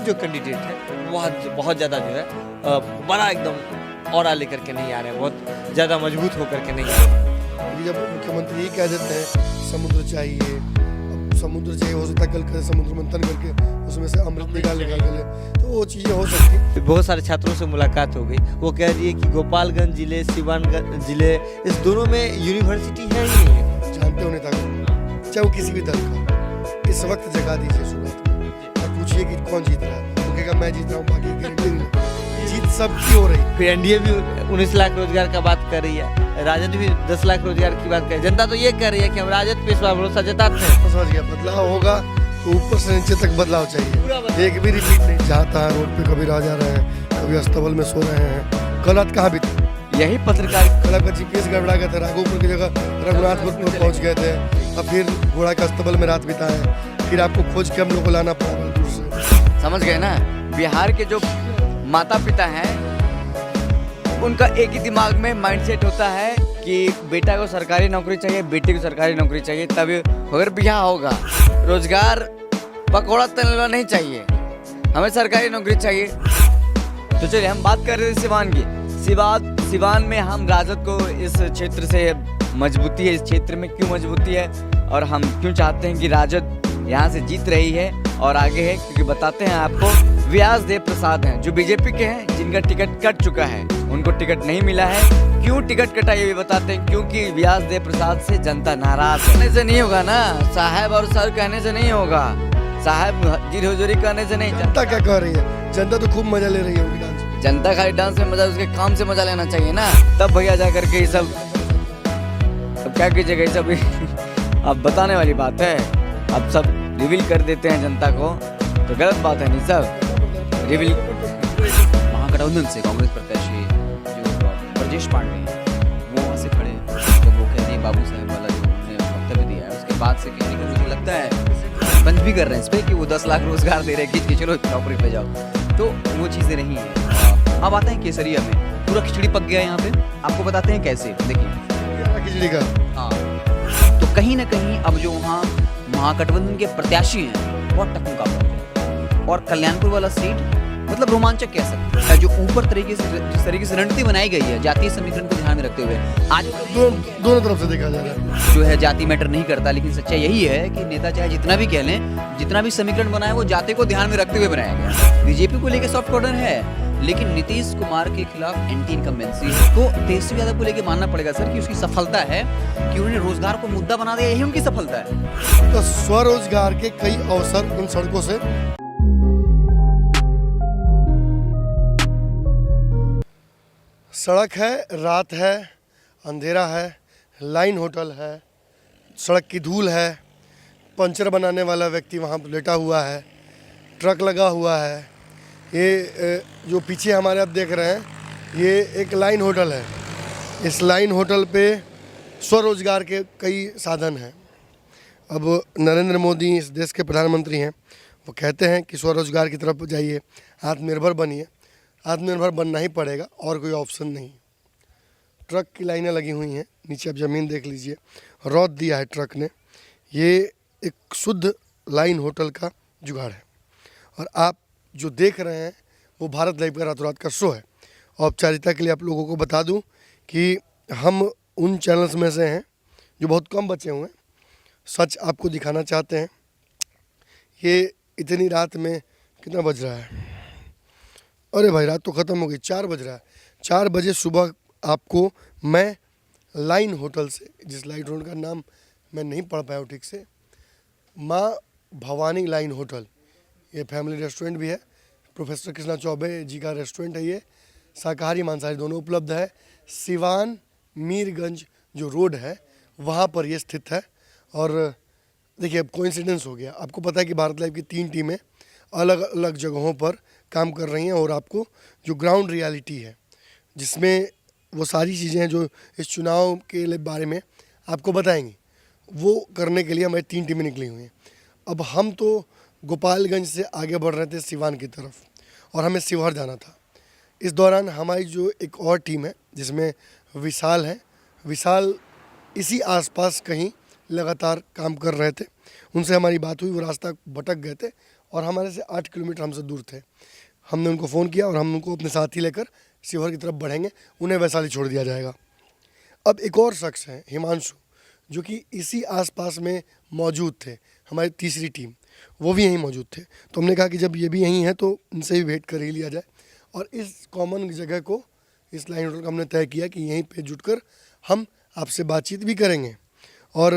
जो कैंडिडेट है वह बहुत ज़्यादा जो है बड़ा एकदम ऑरा लेकर के नहीं आ रहे हैं, बहुत ज़्यादा मजबूत होकर के नहीं आ रहे हैं। जब मुख्यमंत्री ये कह देते हैं समुद्र चाहिए, अब समुद्र चाहिए, हो सकता है कल कर समुद्र मंथन करके उसमें से अमृत निकाल के ले, तो वो चीज़ें हो सकती। बहुत सारे छात्रों से मुलाकात हो गई, वो कह रही है कि गोपालगंज जिले, सिवानगंज जिले, इस दोनों में यूनिवर्सिटी है ही नहीं है। जानते हो नेता को, चाहे वो किसी भी दल का, इस वक्त जगा दीजिए शुरुआत में और पूछिए कि कौन जीत रहा है, वो कहेगा मैं जीत रहा हूँ, बाकी गारंटी नहीं। जीत सबकी हो रही। फिर एनडीए भी 19 लाख रोजगार का बात कर रही है, राजद भी 10 लाख रोजगार की बात कर रही है। जनता तो ये कह रही है कि हम राजद पे इस बार भरोसा जताते हैं। समझ गया, बदलाव होगा तो ऊपर से नीचे तक बदलाव चाहिए, एक भी रिपीट नहीं। जाता है रोड पे, कभी राजा रहे हैं, कभी अस्तबल में सो रहे हैं। कल रात कहाँ बीती? यही पत्रकार कल आपका जीपीएस गड़बड़ा गया था, राघोपुर की जगह रघुनाथपुर में पहुंच गए थे, अब फिर घोड़ा का अस्तबल में रात बिताए, फिर आपको खोज के हम लोग को लाना पड़ा दूर से। समझ गए ना? बिहार के जो माता पिता हैं उनका एक ही दिमाग में माइंडसेट होता है कि बेटा को सरकारी नौकरी चाहिए, बेटी को सरकारी नौकरी चाहिए, तभी अगर ब्याह होगा। रोजगार पकौड़ा तलने वाला नहीं चाहिए, हमें सरकारी नौकरी चाहिए। तो चलिए हम बात कर रहे थे सिवान की। सिवान में हम राजद को इस क्षेत्र से मजबूती है, इस क्षेत्र में क्यों मजबूती है और हम क्यों चाहते हैं कि राजद यहाँ से जीत रही है और आगे है, क्योंकि बताते हैं आपको। व्यास देव प्रसाद हैं जो बीजेपी के हैं, जिनका टिकट कट चुका है, उनको टिकट नहीं मिला है। क्यों टिकट कटा ये भी बताते हैं, क्योंकि व्यास देव प्रसाद से जनता नाराज है। कहने से नहीं होगा ना, साहब और सर कहने से नहीं होगा, साहब जी हुजूरी कहने से नहीं। जनता क्या कह रही है? जनता तो खूब मजा ले रही है उनकी डांस में। जनता खाली डांस में मजा, उसके काम से मजा लेना चाहिए ना। तब भैया जा करके ये सब अब क्या कीजिएगा, ये सब अब बताने वाली बात है। अब सब रिवील कर देते हैं जनता को, तो गलत बात है नहीं सब रिवील। महागठबंधन से कांग्रेस प्रत्याशी जो ब्रजेश पांडे हैं वो वहाँ से खड़े हैं, तो वो कह रहे हैं बाबू साहब वाला जो उन्होंने वक्तव्य दिया है उसके बाद से कहीं ना कहीं मुझे लगता है बंद भी कर रहे हैं इस पर कि वो 10 लाख रोजगार दे रहे हैं कि चलो नौकरी पे जाओ, तो वो चीज़ें नहीं है। अब आते हैं केसरिया में, पूरा खिचड़ी पक गया है यहाँ पे। आपको बताते हैं कैसे, देखिए खिचड़ी का। हाँ, तो कहीं ना कहीं अब जो वहाँ महागठबंधन के प्रत्याशी हैं बहुत टक मुकाबला है, और कल्याणपुर वाला सीट मतलब रोमांचक कह सकते हैं। जो ऊपर तरीके से जिस तरीके से रणनीति बनाई गई है जातीय समीकरण को ध्यान में रखते हुए, आज दोनों तरफ से देखा जा रहा है। जो है जाति मैटर नहीं करता, लेकिन सच्चाई यही है कि नेता चाहे जितना भी कह लें, जितना भी समीकरण बनाए वो जाति को ध्यान में रखते हुए बनाया गया। बीजेपी को लेकर सॉफ्ट कॉर्नर है, लेकिन नीतीश कुमार के खिलाफ एंटी इनकम्बेंसी है। तो तेजस्वी यादव को लेकर मानना पड़ेगा सर कि उसकी सफलता है कि उन्होंने रोजगार को मुद्दा बना दिया, यही उनकी सफलता है। तो स्वरोजगार के कई अवसर उन सड़कों से सड़क है, रात है, अंधेरा है, लाइन होटल है, सड़क की धूल है, पंचर बनाने वाला व्यक्ति वहाँ पर लेटा हुआ है, ट्रक लगा हुआ है। ये जो पीछे हमारे आप देख रहे हैं ये एक लाइन होटल है। इस लाइन होटल पे स्वरोजगार के कई साधन हैं। अब नरेंद्र मोदी इस देश के प्रधानमंत्री हैं, वो कहते हैं कि स्वरोजगार की तरफ जाइए, आत्मनिर्भर बनिए। आत्मनिर्भर बनना ही पड़ेगा और कोई ऑप्शन नहीं। ट्रक की लाइनें लगी हुई हैं, नीचे आप ज़मीन देख लीजिए, रौद दिया है ट्रक ने। ये एक शुद्ध लाइन होटल का जुगाड़ है। और आप जो देख रहे हैं वो भारत लाइव का रातों रात का शो है। औपचारिकता के लिए आप लोगों को बता दूं कि हम उन चैनल्स में से हैं जो बहुत कम बचे हुए हैं, सच आपको दिखाना चाहते हैं। ये इतनी रात में कितना बज रहा है? अरे भाई रात तो ख़त्म हो गई, 4 बज रहा है। 4 बजे सुबह आपको मैं लाइन होटल से, जिस लाइन होटल का नाम मैं नहीं पढ़ पाया हूँ ठीक से, माँ भवानी लाइन होटल, ये फैमिली रेस्टोरेंट भी है, प्रोफेसर कृष्णा चौबे जी का रेस्टोरेंट है। ये शाकाहारी मांसाहारी दोनों उपलब्ध है। सिवान मीरगंज जो रोड है वहाँ पर ये स्थित है। और देखिए अब कोइंसिडेंस हो गया, आपको पता है कि भारत लाइव की 3 टीमें अलग अलग जगहों पर काम कर रही हैं और आपको जो ग्राउंड रियलिटी है जिसमें वो सारी चीज़ें हैं जो इस चुनाव के बारे में आपको बताएंगी, वो करने के लिए हमारी 3 टीमें निकली हुई हैं। अब हम तो गोपालगंज से आगे बढ़ रहे थे सिवान की तरफ और हमें शिवहर जाना था। इस दौरान हमारी जो एक और टीम है जिसमें विशाल है, विशाल इसी आसपास कहीं लगातार काम कर रहे थे। उनसे हमारी बात हुई, वो रास्ता भटक गए थे और हमारे से 8 किलोमीटर हमसे दूर थे। हमने उनको फ़ोन किया और हम उनको अपने साथ ही लेकर शिवहर की तरफ बढ़ेंगे, उन्हें वैशाली छोड़ दिया जाएगा। अब एक और शख्स हैं हिमांशु, जो कि इसी आसपास में मौजूद थे, हमारी तीसरी टीम, वो भी यहीं मौजूद थे। तो हमने कहा कि जब ये भी यहीं हैं तो इनसे भी भेंट कर ही लिया जाए, और इस कॉमन जगह को, इस लाइन होटल को हमने तय किया कि यहीं पे जुटकर हम आपसे बातचीत भी करेंगे और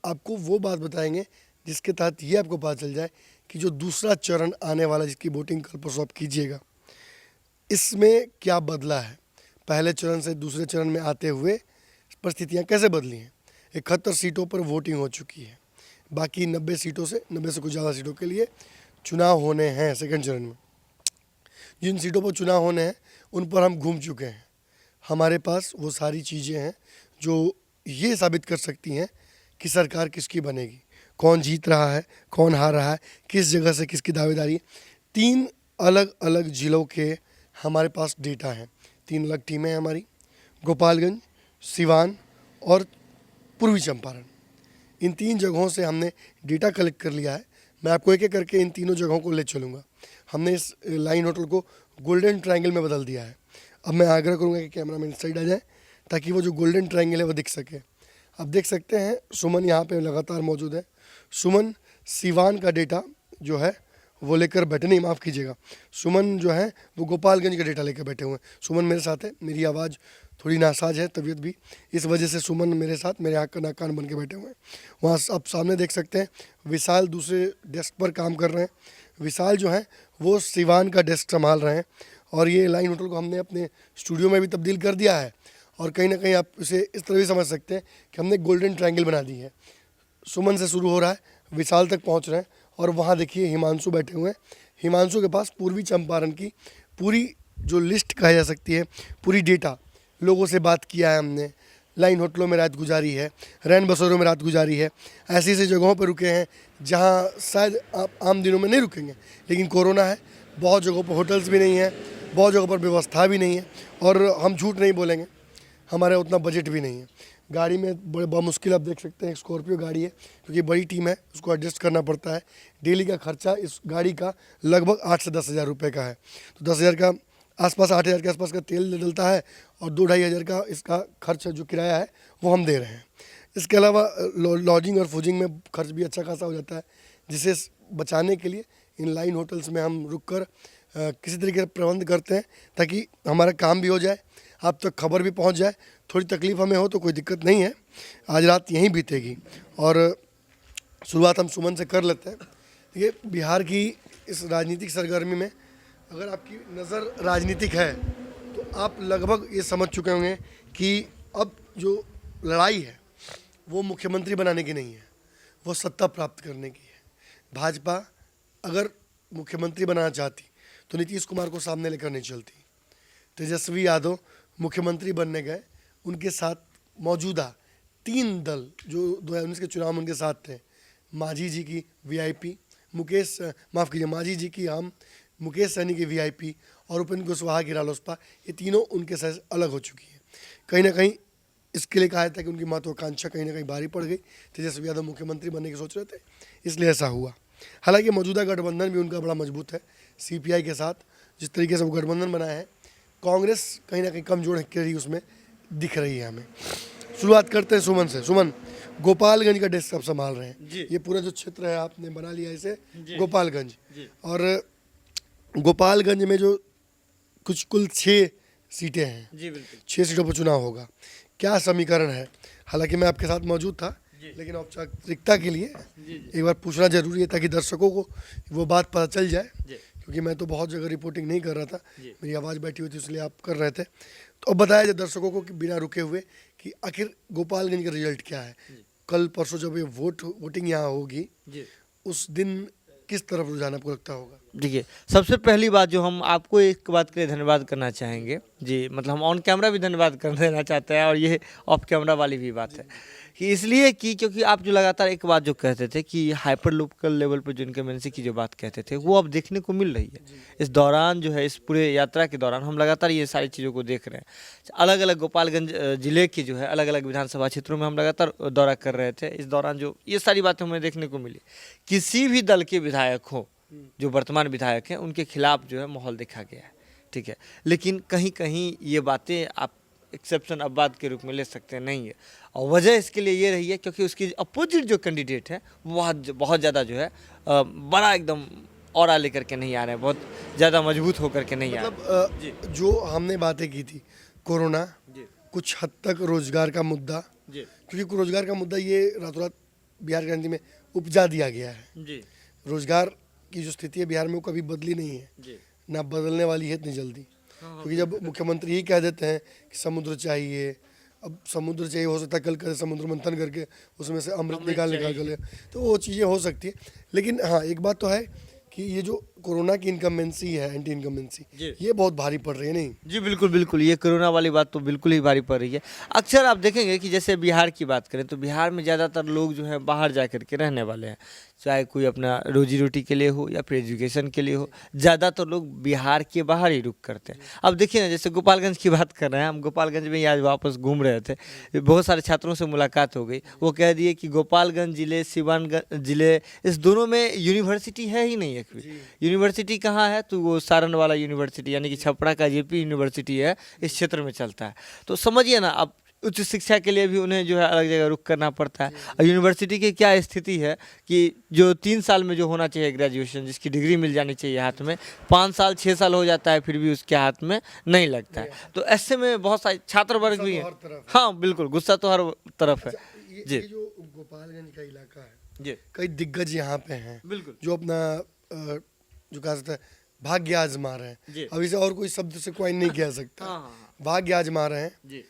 आपको वो बात बताएंगे जिसके तहत ये आपको पता चल जाए कि जो दूसरा चरण आने वाला, जिसकी वोटिंग कल परसों आप कीजिएगा, इसमें क्या बदला है, पहले चरण से दूसरे चरण में आते हुए परिस्थितियाँ कैसे बदली हैं। 71 सीटों पर वोटिंग हो चुकी है, बाकी 90 सीटों से, 90 से कुछ ज़्यादा सीटों के लिए चुनाव होने हैं सेकंड चरण में। जिन सीटों पर चुनाव होने हैं उन पर हम घूम चुके हैं। हमारे पास वो सारी चीज़ें हैं जो ये साबित कर सकती हैं कि सरकार किसकी बनेगी, कौन जीत रहा है, कौन हार रहा है, किस जगह से किसकी दावेदारी है। 3 अलग अलग ज़िलों के हमारे पास डेटा हैं, 3 अलग टीमें हैं हमारी, गोपालगंज, सिवान और पूर्वी चंपारण। इन 3 जगहों से हमने डेटा कलेक्ट कर लिया है। मैं आपको एक एक करके इन तीनों जगहों को ले चलूँगा। हमने इस लाइन होटल को गोल्डन ट्रायंगल में बदल दिया है। अब मैं आग्रह करूँगा कि कैमरामैन साइड आ जाए ताकि वो जो गोल्डन ट्रायंगल है वो दिख सके। आप देख सकते हैं सुमन यहाँ पे लगातार मौजूद है। सुमन सिवान का डेटा जो है वो लेकर बैठे, नहीं माफ़ कीजिएगा, सुमन जो है वो गोपालगंज का डेटा लेकर बैठे हुए हैं। सुमन मेरे साथ है, मेरी आवाज़ थोड़ी नासाज है, तबीयत भी, इस वजह से सुमन मेरे साथ, मेरे आँख का नाक कान बन के बैठे हुए हैं। वहाँ आप सामने देख सकते हैं विशाल दूसरे डेस्क पर काम कर रहे हैं। विशाल जो है वो सिवान का डेस्क संभाल रहे हैं और ये लाइन होटल को हमने अपने स्टूडियो में भी तब्दील कर दिया है। और कहीं ना कहीं आप इसे इस तरह भी समझ सकते हैं कि हमने गोल्डन ट्रायंगल बना दी है। सुमन से शुरू हो रहा है, विशाल तक पहुँच रहे हैं और वहाँ देखिए हिमांशु बैठे हुए हैं। हिमांशु के पास पूर्वी चंपारण की पूरी जो लिस्ट कहा जा सकती है, पूरी डेटा, लोगों से बात किया है हमने, लाइन होटलों में रात गुजारी है, रैन बसेरों में रात गुजारी है, ऐसी ऐसी जगहों पर रुके हैं जहाँ शायद आप आम दिनों में नहीं रुकेंगे, लेकिन कोरोना है, बहुत जगहों पर होटल्स भी नहीं है, बहुत जगहों पर व्यवस्था भी नहीं है। और हम झूठ नहीं बोलेंगे, हमारा उतना बजट भी नहीं है। गाड़ी में बड़ा मुश्किल, आप देख सकते हैं स्कॉर्पियो गाड़ी है, क्योंकि बड़ी टीम है, उसको एडजस्ट करना पड़ता है। डेली का खर्चा इस गाड़ी का लगभग 8 से 10 हज़ार रुपये का है। तो 10 हज़ार का आसपास, 8 हज़ार के आसपास का तेल डलता है और 2-2.5 हज़ार का इसका खर्च जो किराया है वो हम दे रहे हैं। इसके अलावा लॉजिंग और फूजिंग में खर्च भी अच्छा खासा हो जाता है, जिसे बचाने के लिए इन लाइन होटल्स में हम रुक कर किसी तरीके से प्रबंध करते हैं ताकि हमारा काम भी हो जाए, आप तक खबर भी पहुंच जाए। थोड़ी तकलीफ़ हमें हो तो कोई दिक्कत नहीं है, आज रात यहीं बीतेगी। और शुरुआत हम सुमन से कर लेते हैं। देखिए, बिहार की इस राजनीतिक सरगर्मी में अगर आपकी नज़र राजनीतिक है तो आप लगभग ये समझ चुके होंगे कि अब जो लड़ाई है वो मुख्यमंत्री बनाने की नहीं है, वो सत्ता प्राप्त करने की है। भाजपा अगर मुख्यमंत्री बनाना चाहती तो नीतीश कुमार को सामने लेकर नहीं चलती। तेजस्वी यादव मुख्यमंत्री बनने गए, उनके साथ मौजूदा 3 दल जो 2019 के चुनाव में उनके साथ थे, मांझी जी की वीआईपी, मांझी जी की हम, मुकेश सहनी की वीआईपी और उपेंद्र कुशवाहा की रालोसपा, ये तीनों उनके साथ अलग हो चुकी है। कहीं ना कहीं इसके लिए कहा जाता है कि उनकी महत्वाकांक्षा कहीं ना कहीं भारी पड़ गई। तेजस्वी यादव मुख्यमंत्री बनने की सोच रहे थे, इसलिए ऐसा हुआ। हालांकि मौजूदा गठबंधन भी उनका बड़ा मजबूत है सीपीआई के साथ। जिस तरीके से वो गठबंधन बनाया है, कांग्रेस कहीं ना कहीं कमजोर रही उसमें दिख रही है हमें। शुरुआत करते हैं सुमन से। सुमन, गोपालगंज का डेस्क आप संभाल रहे हैं, ये पूरा जो क्षेत्र है आपने बना लिया इसे गोपालगंज, और गोपालगंज में जो कुल 6 सीटें हैं, जी बिल्कुल 6 सीटों पर चुनाव होगा, क्या समीकरण है? हालांकि मैं आपके साथ मौजूद था, लेकिन औपचारिकता के लिए एक बार पूछना जरूरी है ताकि दर्शकों को वो बात पता चल जाए, क्योंकि मैं तो बहुत जगह रिपोर्टिंग नहीं कर रहा था, मेरी आवाज़ बैठी हुई थी इसलिए आप कर रहे थे। तो अब बताया जाए दर्शकों को कि बिना रुके हुए कि आखिर गोपालगंज का रिजल्ट क्या है। कल परसों जब ये वोटिंग यहाँ होगी, उस दिन किस तरफ रुझान आपको लगता होगा? देखिए, सबसे पहली बात जो हम आपको एक बात के लिए धन्यवाद करना चाहेंगे जी, मतलब हम ऑन कैमरा भी धन्यवाद कर देना चाहते हैं और ये ऑफ कैमरा वाली भी बात है कि इसलिए कि क्योंकि आप जो लगातार एक बात जो कहते थे कि हाइपर लोकल लेवल पर जो इनकमेंसी की जो बात कहते थे वो अब देखने को मिल रही है। इस दौरान जो है, इस पूरे यात्रा के दौरान हम लगातार ये सारी चीज़ों को देख रहे हैं। अलग अलग गोपालगंज जिले की जो है अलग अलग विधानसभा क्षेत्रों में हम लगातार दौरा कर रहे थे। इस दौरान जो ये सारी बातें हमें देखने को मिली, किसी भी दल के विधायक हो, जो वर्तमान विधायक हैं उनके खिलाफ जो है माहौल देखा गया है, ठीक है। लेकिन कहीं कहीं ये बातें आप एक्सेप्शन अपवाद के रूप में ले सकते हैं, नहीं है। और वजह इसके लिए ये रही है क्योंकि उसकी अपोजिट जो कैंडिडेट है वो बहुत ज़्यादा जो है बड़ा एकदम ऑरा लेकर के नहीं आ रहे हैं, बहुत ज़्यादा मजबूत होकर के नहीं आ रहे हैं। मतलब जो हमने बातें की थी कोरोना, कुछ हद तक रोजगार का मुद्दा, जी क्योंकि रोजगार का मुद्दा ये रातों रात बिहार की राजनीति में उपजा दिया गया है। जी रोजगार की जो स्थिति है बिहार में वो कभी बदली नहीं है, जी ना बदलने वाली है इतनी जल्दी। क्योंकि जब मुख्यमंत्री ही कह देते हैं कि समुद्र चाहिए, अब समुद्र चाहिए, हो सकता है कल कल समुद्र मंथन करके उसमें से अमृत निकाल ले, तो वो चीज़ें हो सकती है। लेकिन हाँ, एक बात तो है कि ये जो कोरोना की इनकम्बेंसी है, एंटी इनकम्बेंसी, ये बहुत भारी पड़ रही है। नहीं जी बिल्कुल बिल्कुल, ये कोरोना वाली बात तो बिल्कुल ही भारी पड़ रही है। अक्सर आप देखेंगे कि जैसे बिहार की बात करें तो बिहार में ज़्यादातर लोग जो है बाहर जा कर के रहने वाले हैं, चाहे कोई अपना रोजी रोटी के लिए हो या फिर एजुकेशन के लिए हो, ज़्यादातर लोग बिहार के बाहर ही रुक करते हैं। अब देखिए ना, जैसे गोपालगंज की बात कर रहे हैं हम, गोपालगंज में ही आज वापस घूम रहे थे, बहुत सारे छात्रों से मुलाकात हो गई। वो कह दिए कि गोपालगंज जिले, सिवानगंज जिले, इस दोनों में यूनिवर्सिटी है ही नहीं एक भी। यूनिवर्सिटी कहाँ है तो वो सारण वाला यूनिवर्सिटी यानी कि छपरा का जेपी यूनिवर्सिटी है, इस क्षेत्र में चलता है। तो समझिए ना, अब उच्च शिक्षा के लिए भी उन्हें जो है अलग जगह रुक करना पड़ता है। और यूनिवर्सिटी की क्या स्थिति है कि जो 3 साल में जो होना चाहिए ग्रेजुएशन, जिसकी डिग्री मिल जानी चाहिए हाथ में, 5 साल 6 साल हो जाता है फिर भी उसके हाथ में नहीं लगता है। तो ऐसे में बहुत सारे छात्र वर्ग भी हैं। हाँ बिल्कुल, गुस्सा तो हर तरफ है। जी, ये जो गोपालगंज का इलाका है, जी कई दिग्गज यहाँ पे हैं बिल्कुल, जो अपना जो कहा जाता है भाग्य आजमा रहे जी। हैं। अब इसे और कोई शब्द से कोई नहीं कह सकता। भाग्य आजमा रहे हैं। जी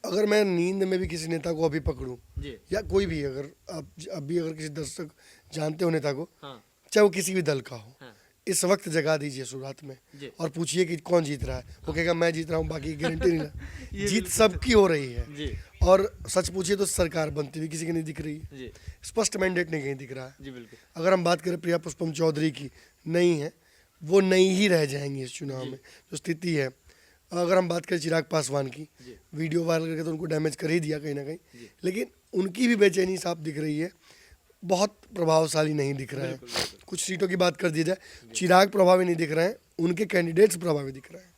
अगर मैं नींद में भी किसी नेता को अभी पकड़ूं, जी या कोई भी, अगर आप अभी अगर किसी दर्शक जानते हो नेता को, हाँ चाहे वो किसी भी दल का हो, हाँ। इस वक्त जगा दीजिए शुरुआत में जी। और पूछिए कि कौन जीत रहा है। वो कहेगा मैं जीत रहा हूँ, बाकी की गारंटी नहीं ना। जीत सबकी हो रही है। जी और सच पूछिए तो सरकार बनती हुई किसी की नहीं दिख रही है। जी स्पष्ट मैंडेट नहीं कहीं दिख रहा है। जी बिल्कुल, अगर हम बात करें प्रिया पुष्पम चौधरी की, नहीं है, वो नई ही रह जाएंगी इस चुनाव में जो स्थिति है। अगर हम बात करें चिराग पासवान की, वीडियो वायरल करके तो उनको डैमेज कर ही दिया कहीं ना कहीं, लेकिन उनकी भी बेचैनी साफ दिख रही है, बहुत प्रभावशाली नहीं दिख रहा है। कुछ सीटों की बात कर दी जाए, चिराग प्रभावी नहीं दिख रहे हैं, उनके कैंडिडेट्स प्रभावी दिख रहे हैं।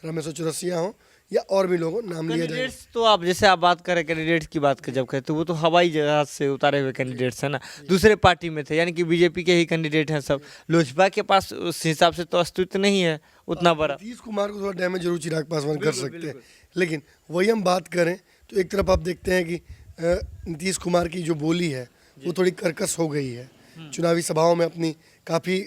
रमेश चौरसिया हो या और भी लोगों नाम लिया जाए। कैंडिडेट्स तो आप जैसे आप बात करें कैंडिडेट्स की बात कर जब करें तो वो तो हवाई जहाज से उतारे हुए कैंडिडेट्स हैं ना, दूसरे पार्टी में थे, यानी कि बीजेपी के ही कैंडिडेट हैं सब। लोजपा के पास उस हिसाब से तो अस्तित्व नहीं है उतना बड़ा। नीतीश कुमार को थोड़ा डैमेज जरूर चिराग पासवान कर सकते हैं, लेकिन वही हम बात करें तो एक तरफ आप देखते हैं कि नीतीश कुमार की जो बोली है वो थोड़ी कर्कश हो गई है। चुनावी सभाओं में अपनी काफ़ी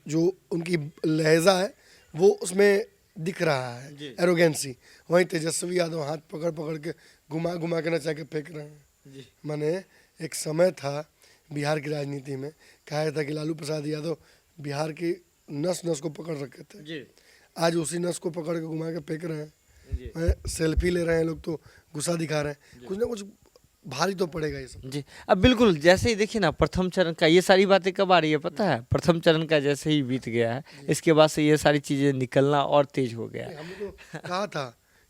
जो उनकी लहजा है वो उसमें दिख रहा है, एरोगेंसी। वहीं तेजस्वी यादव हाथ पकड़ पकड़ के घुमा घुमा के नचा के फेंक रहे हैं। माने एक समय था बिहार की राजनीति में, कहा था कि लालू प्रसाद यादव बिहार की नस नस को पकड़ रखे थे। आज उसी नस को पकड़ के घुमा के फेंक रहे हैं। सेल्फी ले रहे हैं लोग तो गुस्सा दिखा रहे हैं। कुछ ना कुछ भारी तो पड़ेगा ये सब। जी, अब बिल्कुल जैसे ही देखिए ना, प्रथम चरण का ये सारी बातें कब आ रही है पता है? प्रथम चरण का जैसे ही बीत गया है, इसके बाद से ये सारी चीज़ें निकलना और तेज हो गया है। हमने तो कहा था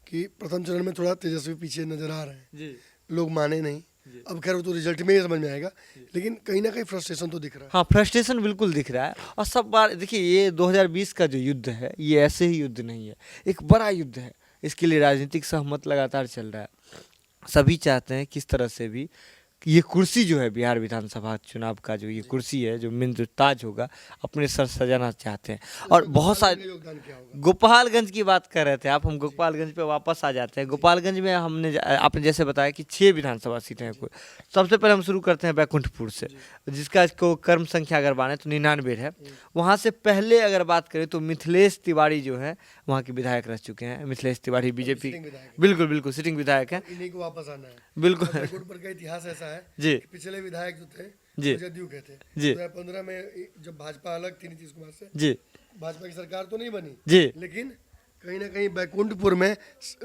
कि प्रथम चरण में थोड़ा तेजस्वी पीछे नजर आ रहे हैं, लोग माने नहीं। अब खैर वो तो रिजल्ट में ही समझ में आएगा, लेकिन कहीं ना कहीं फ्रस्ट्रेशन तो दिख रहा है। हाँ, फ्रस्ट्रेशन बिल्कुल दिख रहा है। और सब बार देखिए, ये 2020 का जो युद्ध है ये ऐसे ही युद्ध नहीं है, एक बड़ा युद्ध है। इसके लिए राजनीतिक सहमत लगातार चल रहा है। सभी चाहते हैं किस तरह से भी ये कुर्सी जो है बिहार विधानसभा चुनाव का, जो ये कुर्सी है, जो मेन जो ताज होगा, अपने सर सजाना चाहते हैं। और बहुत सारे योगदान क्या होगा? गोपालगंज की बात कर रहे थे आप, हम गोपालगंज पे वापस आ जाते हैं। गोपालगंज में आपने जैसे बताया कि 6 विधानसभा सीटें हैं कुल। सबसे पहले हम शुरू करते हैं बैकुंठपुर से, जिसका को कर्म संख्या अगर माने तो 99 है। वहाँ से पहले अगर बात करें तो मिथिलेश तिवारी जो है वहाँ के विधायक रह चुके हैं। मिथिलेश तिवारी बीजेपी, बिल्कुल बिल्कुल सिटिंग विधायक हैं। इन्हीं को वापस आना है। बिल्कुल बैकुंठपुर का इतिहास ऐसा है जी कि पिछले विधायक जो थे जी जदयू के थे। जी 2015 में जब भाजपा अलग थी नीतीश कुमार से, जी भाजपा की सरकार तो नहीं बनी, जी। लेकिन कहीं ना कहीं बैकुंठपुर में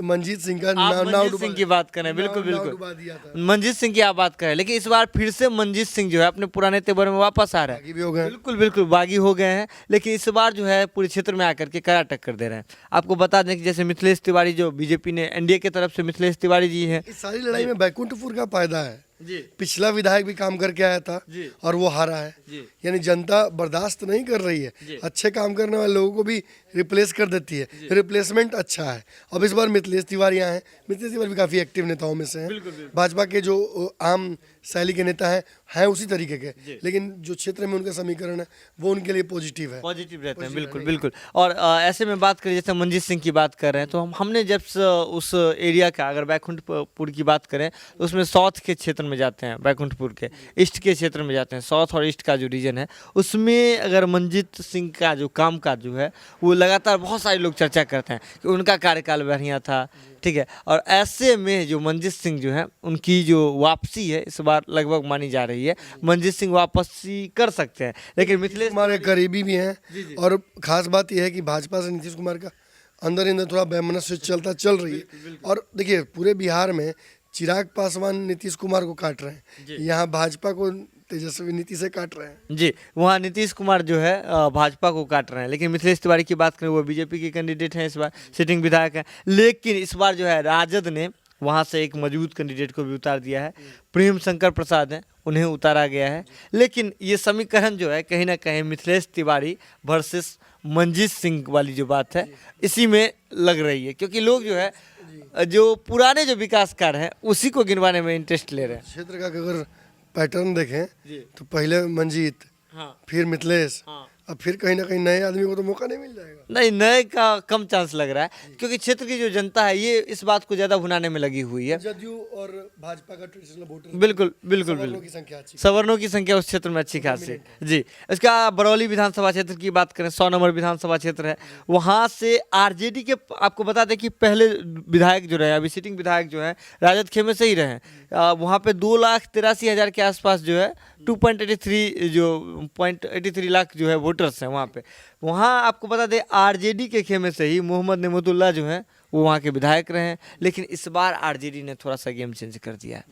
मंजीत सिंह का आप नाम मंजीत सिंह की बात करें, बिल्कुल डुबा बिल्कुल दिया था। मंजीत सिंह की आप बात करें, लेकिन इस बार फिर से मंजीत सिंह जो है अपने पुराने तेवर में वापस आ रहा है। बागी भी हो गए। बिल्कुल बिल्कुल बागी हो गए हैं, लेकिन इस बार जो है पूरे क्षेत्र में आकर के कड़ा टक्कर दे रहे हैं। आपको बता दें कि जैसे मिथिलेश तिवारी जो बीजेपी ने एनडीए की तरफ से मिथिलेश तिवारी जी हैं। इस सारी लड़ाई में बैकुंठपुर का फायदा है। जी। पिछला विधायक भी काम करके आया था जी। और वो हारा है। जी। यानी जनता बर्दाश्त नहीं कर रही जी। है, अच्छे काम करने वाले लोगों को भी रिप्लेस कर देती है, रिप्लेसमेंट अच्छा है। अब इस बार मिथिलेश तिवारी आए हैं, मिथिलेश तिवारी भी काफ़ी एक्टिव नेताओं में से हैं। भाजपा के जो आम शैली के नेता हैं उसी तरीके के, लेकिन जो क्षेत्र में उनका समीकरण है वो उनके लिए पॉजिटिव है। पॉजिटिव रहते हैं, बिल्कुल बिल्कुल। और ऐसे में बात करें, जैसे मंजीत सिंह की बात कर रहे हैं, तो हमने जब उस एरिया का, अगर बैकुंठपुर की बात करें तो उसमें साउथ के क्षेत्र में जाते हैं, बैकुंठपुर के ईस्ट के क्षेत्र में जाते हैं, साउथ और ईस्ट का जो रीजन है उसमें अगर मंजीत सिंह का जो काम काज जो है वो लगातार बहुत सारे लोग चर्चा करते हैं कि उनका कार्यकाल बढ़िया था, ठीक है। और ऐसे में जो मंजीत सिंह जो है उनकी जो वापसी है इस बार लगभग मानी जा रही है, मंजीत सिंह वापसी कर सकते हैं। लेकिन मिथिलेश कुमार एक करीबी भी हैं और खास बात यह है कि भाजपा से नीतीश कुमार का अंदर थोड़ा वैमनस्य चल रही है। और देखिए पूरे बिहार में चिराग पासवान नीतीश कुमार को काट रहे हैं, यहाँ भाजपा को तेजस्वी नीति से काट रहे हैं। जी, वहाँ नीतीश कुमार जो है भाजपा को काट रहे हैं। लेकिन मिथिलेश तिवारी की बात करें, वो बीजेपी के कैंडिडेट हैं, इस बार सिटिंग विधायक हैं। लेकिन इस बार जो है राजद ने वहाँ से एक मजबूत कैंडिडेट को भी उतार दिया है, प्रेम शंकर प्रसाद हैं, उन्हें उतारा गया है। लेकिन ये समीकरण जो है कहीं ना कहीं मिथिलेश तिवारी वर्सेस मंजीत सिंह वाली जो बात है इसी में लग रही है, क्योंकि लोग जो है जो पुराने जो विकास कार्य हैं उसी को गिनवाने में इंटरेस्ट ले रहे हैं। क्षेत्र का अगर पैटर्न देखें तो पहले मंजीत, हाँ, फिर मिथिलेश, हाँ। अब फिर कहीं ना कहीं नए आदमी को तो मौका नहीं मिल जाएगा। नहीं, नए का कम चांस लग रहा है, क्योंकि क्षेत्र की जो जनता है ये इस बात को ज़्यादा भुनाने में लगी हुई है। जदयू और भाजपा का ट्रेडिशनल वोटर बिल्कुल बिल्कुल सवर्णों बिल्कुल की संख्या अच्छी, सवर्णों की संख्या उस क्षेत्र में अच्छी खासी है। जी, इसका बरौली विधानसभा क्षेत्र की बात करें, 100 नंबर विधानसभा क्षेत्र है, वहाँ से आरजेडी के, आपको बता दें कि पहले विधायक जो रहे, अभी सिटिंग विधायक जो है राजद खेमे से ही रहे, वहाँ पे 2,83,000 के आसपास जो है 2.83 लाख जो है वोटर्स हैं वहाँ पे। वहाँ आपको बता दें आरजेडी के खेमे से ही मोहम्मद नेमतुल्लाह जो हैं वो वहाँ के विधायक रहे हैं। लेकिन इस बार आरजेडी ने थोड़ा सा गेम चेंज कर दिया है,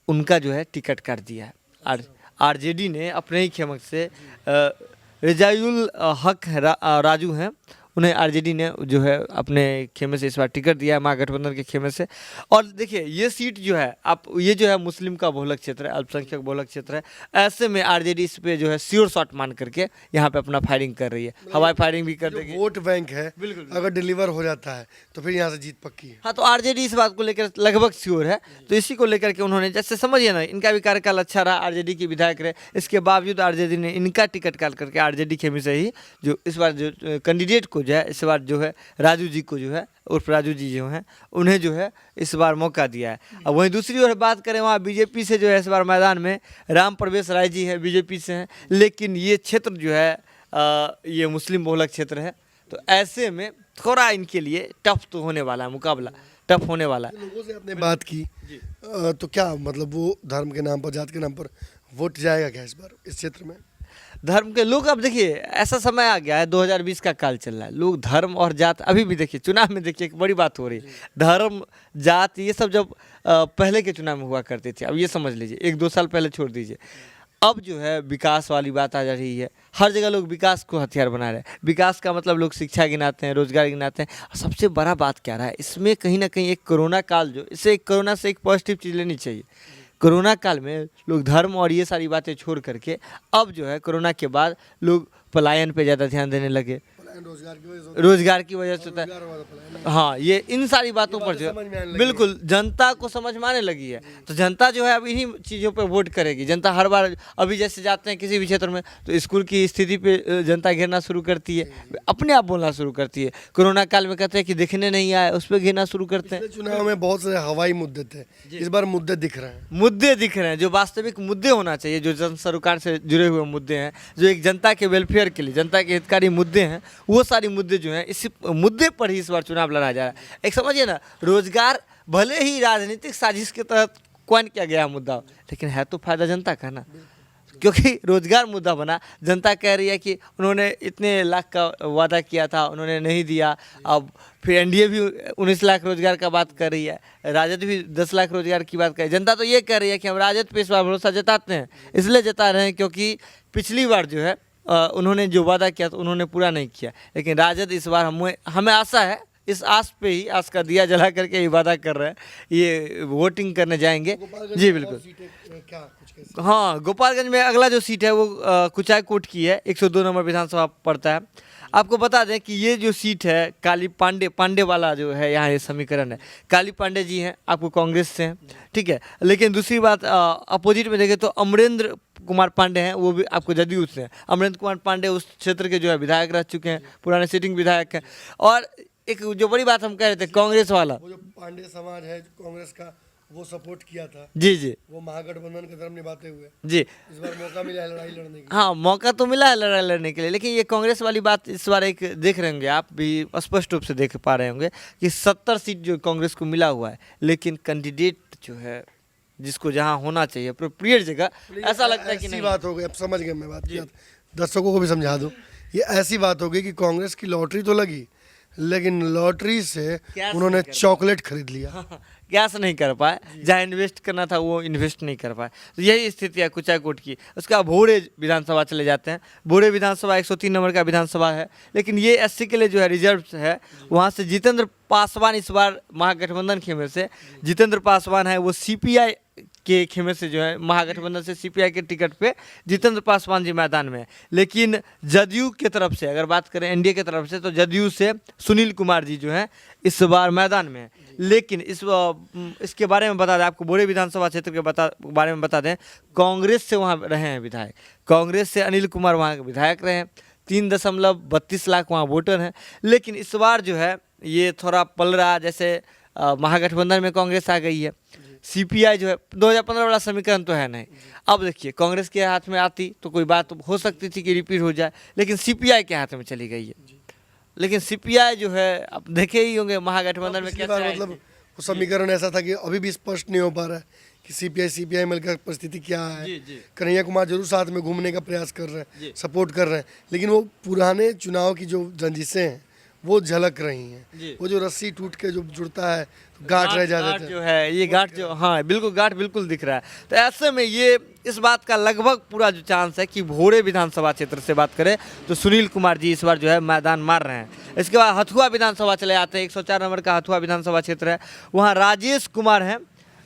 उनका जो है टिकट काट दिया है। आरजेडी ने अपने ही खेमक से रिजायुल हक राजू हैं, उन्हें आरजेडी ने जो है अपने खेमे से इस बार टिकट दिया है, महागठबंधन के खेमे से। और देखिए ये सीट जो है, आप ये जो है मुस्लिम का बहुलक क्षेत्र है, अल्पसंख्यक बहुलक क्षेत्र है, ऐसे में आरजेडी इस पे जो है श्योर शॉट मान करके यहाँ पे अपना फायरिंग कर रही है, हवाई फायरिंग भी कर देगी। वोट बैंक है, अगर डिलीवर हो जाता है तो फिर यहाँ से जीत पक्की है। हाँ, तो आरजेडी इस बात को लेकर लगभग श्योर है, तो इसी को लेकर के उन्होंने, जैसे समझिए ना, इनका भी कार्यकाल अच्छा रहा, आरजेडी के विधायक रहे, इसके बावजूद आरजेडी ने इनका टिकट काट करके आरजेडी खेमे से ही जो इस बार जो कैंडिडेट को जो है इस बार जो है राजू जी को जो है उर्फ राजू जी जो हैं उन्हें जो है इस बार मौका दिया है। अब वहीं दूसरी ओर बात करें, वहाँ बीजेपी से जो है इस बार मैदान में राम प्रवेश राय जी हैं, बीजेपी से हैं, लेकिन ये क्षेत्र जो है ये मुस्लिम बहुलक क्षेत्र है, तो ऐसे में थोड़ा इनके लिए टफ तो होने वाला है, मुकाबला टफ होने वाला है। लोगों से आपने बात की तो क्या मतलब वो धर्म के नाम पर, जात के नाम पर वोट जाएगा क्या इस बार इस क्षेत्र में? धर्म के लोग, अब देखिए ऐसा समय आ गया है, 2020 का काल चल रहा है, लोग धर्म और जात, अभी भी देखिए चुनाव में देखिए एक बड़ी बात हो रही है, धर्म जात ये सब जब पहले के चुनाव में हुआ करते थे, अब ये समझ लीजिए 1-2 साल पहले छोड़ दीजिए, अब जो है विकास वाली बात आ जा रही है। हर जगह लोग विकास को हथियार बना रहे हैं। विकास का मतलब लोग शिक्षा गिनाते हैं, रोजगार गिनाते हैं, और सबसे बड़ा बात क्या रहा है इसमें, कहीं ना कहीं एक कोरोना काल, जो इसे कोरोना से एक पॉजिटिव चीज़ लेनी चाहिए। कोरोना काल में लोग धर्म और ये सारी बातें छोड़ करके अब जो है कोरोना के बाद लोग पलायन पे ज़्यादा ध्यान देने लगे, रोजगार की वजह से होता है। हाँ, ये इन सारी बातों पर जो बिल्कुल जनता को समझ में आने लगी है, तो जनता जो है अब इन्हीं चीज़ों पे वोट करेगी। जनता हर बार, अभी जैसे जाते हैं किसी भी क्षेत्र में तो स्कूल की स्थिति पे जनता घेरना शुरू करती है, अपने आप बोलना शुरू करती है। कोरोना काल में कहते हैं कि देखने नहीं आए, उस पर घेरना शुरू करते हैं। चुनाव में बहुत सारे हवाई मुद्दे थे, इस बार मुद्दे दिख रहे हैं, मुद्दे दिख रहे हैं जो वास्तविक मुद्दे होना चाहिए, जो जन सरोकार से जुड़े हुए मुद्दे हैं, जो एक जनता के वेलफेयर के लिए, जनता के हितकारी मुद्दे हैं, वो सारी मुद्दे जो हैं इसी मुद्दे पर ही इस बार चुनाव लड़ा जा रहा है। एक समझिए ना, रोजगार भले ही राजनीतिक साजिश के तहत कौन किया गया मुद्दा, लेकिन है तो फायदा जनता का ना, क्योंकि रोजगार मुद्दा बना। जनता कह रही है कि उन्होंने इतने लाख का वादा किया था, उन्होंने नहीं दिया। अब फिर एनडीए भी 19 लाख रोजगार का बात कर रही है, राजद भी 10 लाख रोजगार की बात कर रही है। जनता तो ये कह रही है कि हम राजद पे इस बार भरोसा जताते हैं, इसलिए जता रहे हैं क्योंकि पिछली बार जो है उन्होंने जो वादा किया तो उन्होंने पूरा नहीं किया, लेकिन राजद इस बार हमें आशा है इस आस पे ही आस का दिया जला करके ये वादा कर रहे हैं ये वोटिंग करने जाएंगे। जी बिल्कुल। क्या कुछ कैसे? हाँ, गोपालगंज में अगला जो सीट है वो कुचायकोट की है, 102 नंबर विधानसभा पड़ता है। आपको बता दें कि ये जो सीट है काली पांडे वाला जो है यहाँ ये समीकरण है, काली पांडे जी हैं, आपको कांग्रेस से हैं, ठीक है। लेकिन दूसरी बात अपोजिट में देखें तो अमरेंद्र कुमार पांडे हैं, वो भी आपको जदयू से हैं। अमरेंद्र कुमार पांडे उस क्षेत्र के जो है विधायक रह चुके हैं, पुराने सिटिंग विधायक हैं। और एक जो बड़ी बात हम कह रहे थे कांग्रेस वाला, वो जो पांडे समाज है कांग्रेस का, वो सपोर्ट किया था, जी वो महागठबंधन का धर्म निभाते हुए जी, इस बार मौका मिला है लड़ाई लड़ने की। हाँ मौका तो मिला है लड़ाई लड़ने के लिए, लेकिन ये कांग्रेस वाली बात इस बार एक देख रहे होंगे, आप भी स्पष्ट रूप से देख पा रहे होंगे कि 70 सीट जो कांग्रेस को मिला हुआ है, लेकिन कैंडिडेट जो है जिसको जहाँ होना चाहिए अप्रोप्रिएट जगह, ऐसा लगता है कि ऐसी नहीं। बात हो गई, अब समझ गए मैं बात, दर्शकों को भी समझा दूं, ये ऐसी बात हो गई कि कांग्रेस की लॉटरी तो लगी, लेकिन लॉटरी से क्या उन्होंने चॉकलेट खरीद लिया। कैश नहीं कर पाए, जहाँ इन्वेस्ट करना था वो इन्वेस्ट नहीं कर पाए। तो यही स्थिति है कुचायकोट की। उसके बाद भोरे विधानसभा चले जाते हैं। भोरे विधानसभा 103 नंबर का विधानसभा है, लेकिन ये एससी के लिए जो है रिजर्व है। वहाँ से जितेंद्र पासवान इस बार महागठबंधन खेमे से जितेंद्र पासवान है, वो सीपीआई के खेमे से जो है महागठबंधन से सीपीआई के टिकट पे जितेंद्र पासवान जी मैदान में है। लेकिन जदयू की तरफ से अगर बात करें एनडीए की तरफ से, तो जदयू से सुनील कुमार जी जो हैं इस बार मैदान में है। लेकिन इसके बारे में बता दें आपको, बोरे विधानसभा क्षेत्र के बारे में बता दें, कांग्रेस से वहाँ रहे हैं विधायक, कांग्रेस से अनिल कुमार वहाँ के विधायक रहे हैं। 3.32 लाख वहाँ वोटर हैं। लेकिन इस बार जो है ये थोड़ा पल रहा, जैसे महागठबंधन में कांग्रेस आ गई है, सीपीआई जो है 2015 वाला समीकरण तो है नहीं। अब देखिए कांग्रेस के हाथ में आती तो कोई बात हो सकती थी कि रिपीट हो जाए, लेकिन सीपीआई के हाथ में चली गई है। लेकिन सीपीआई जो है आप देखे ही होंगे महागठबंधन में पिछली कैसे बार आई मतलब थी। वो समीकरण ऐसा था कि अभी भी स्पष्ट नहीं हो पा रहा है कि सीपीआई मिलकर परिस्थिति क्या है। जी। कन्हैया कुमार जरूर साथ में घूमने का प्रयास कर रहे जी। हैं, सपोर्ट कर रहे हैं, लेकिन वो पुराने चुनाव की जो रंजिशें हैं वो झलक रही जी। हैं। वो जो रस्सी टूट के जो जुड़ता है तो गांठ रह जाते गांठ थे। जो है ये गांठ जो, हाँ बिल्कुल गांठ बिल्कुल दिख रहा है। तो ऐसे में ये इस बात का लगभग पूरा जो चांस है कि भोरे विधानसभा क्षेत्र से बात करें तो सुनील कुमार जी इस बार जो है मैदान मार रहे हैं। इसके बाद हथुआ विधानसभा चले आते हैं, 104 नंबर का हथुआ विधानसभा क्षेत्र है। वहाँ राजेश कुमार हैं,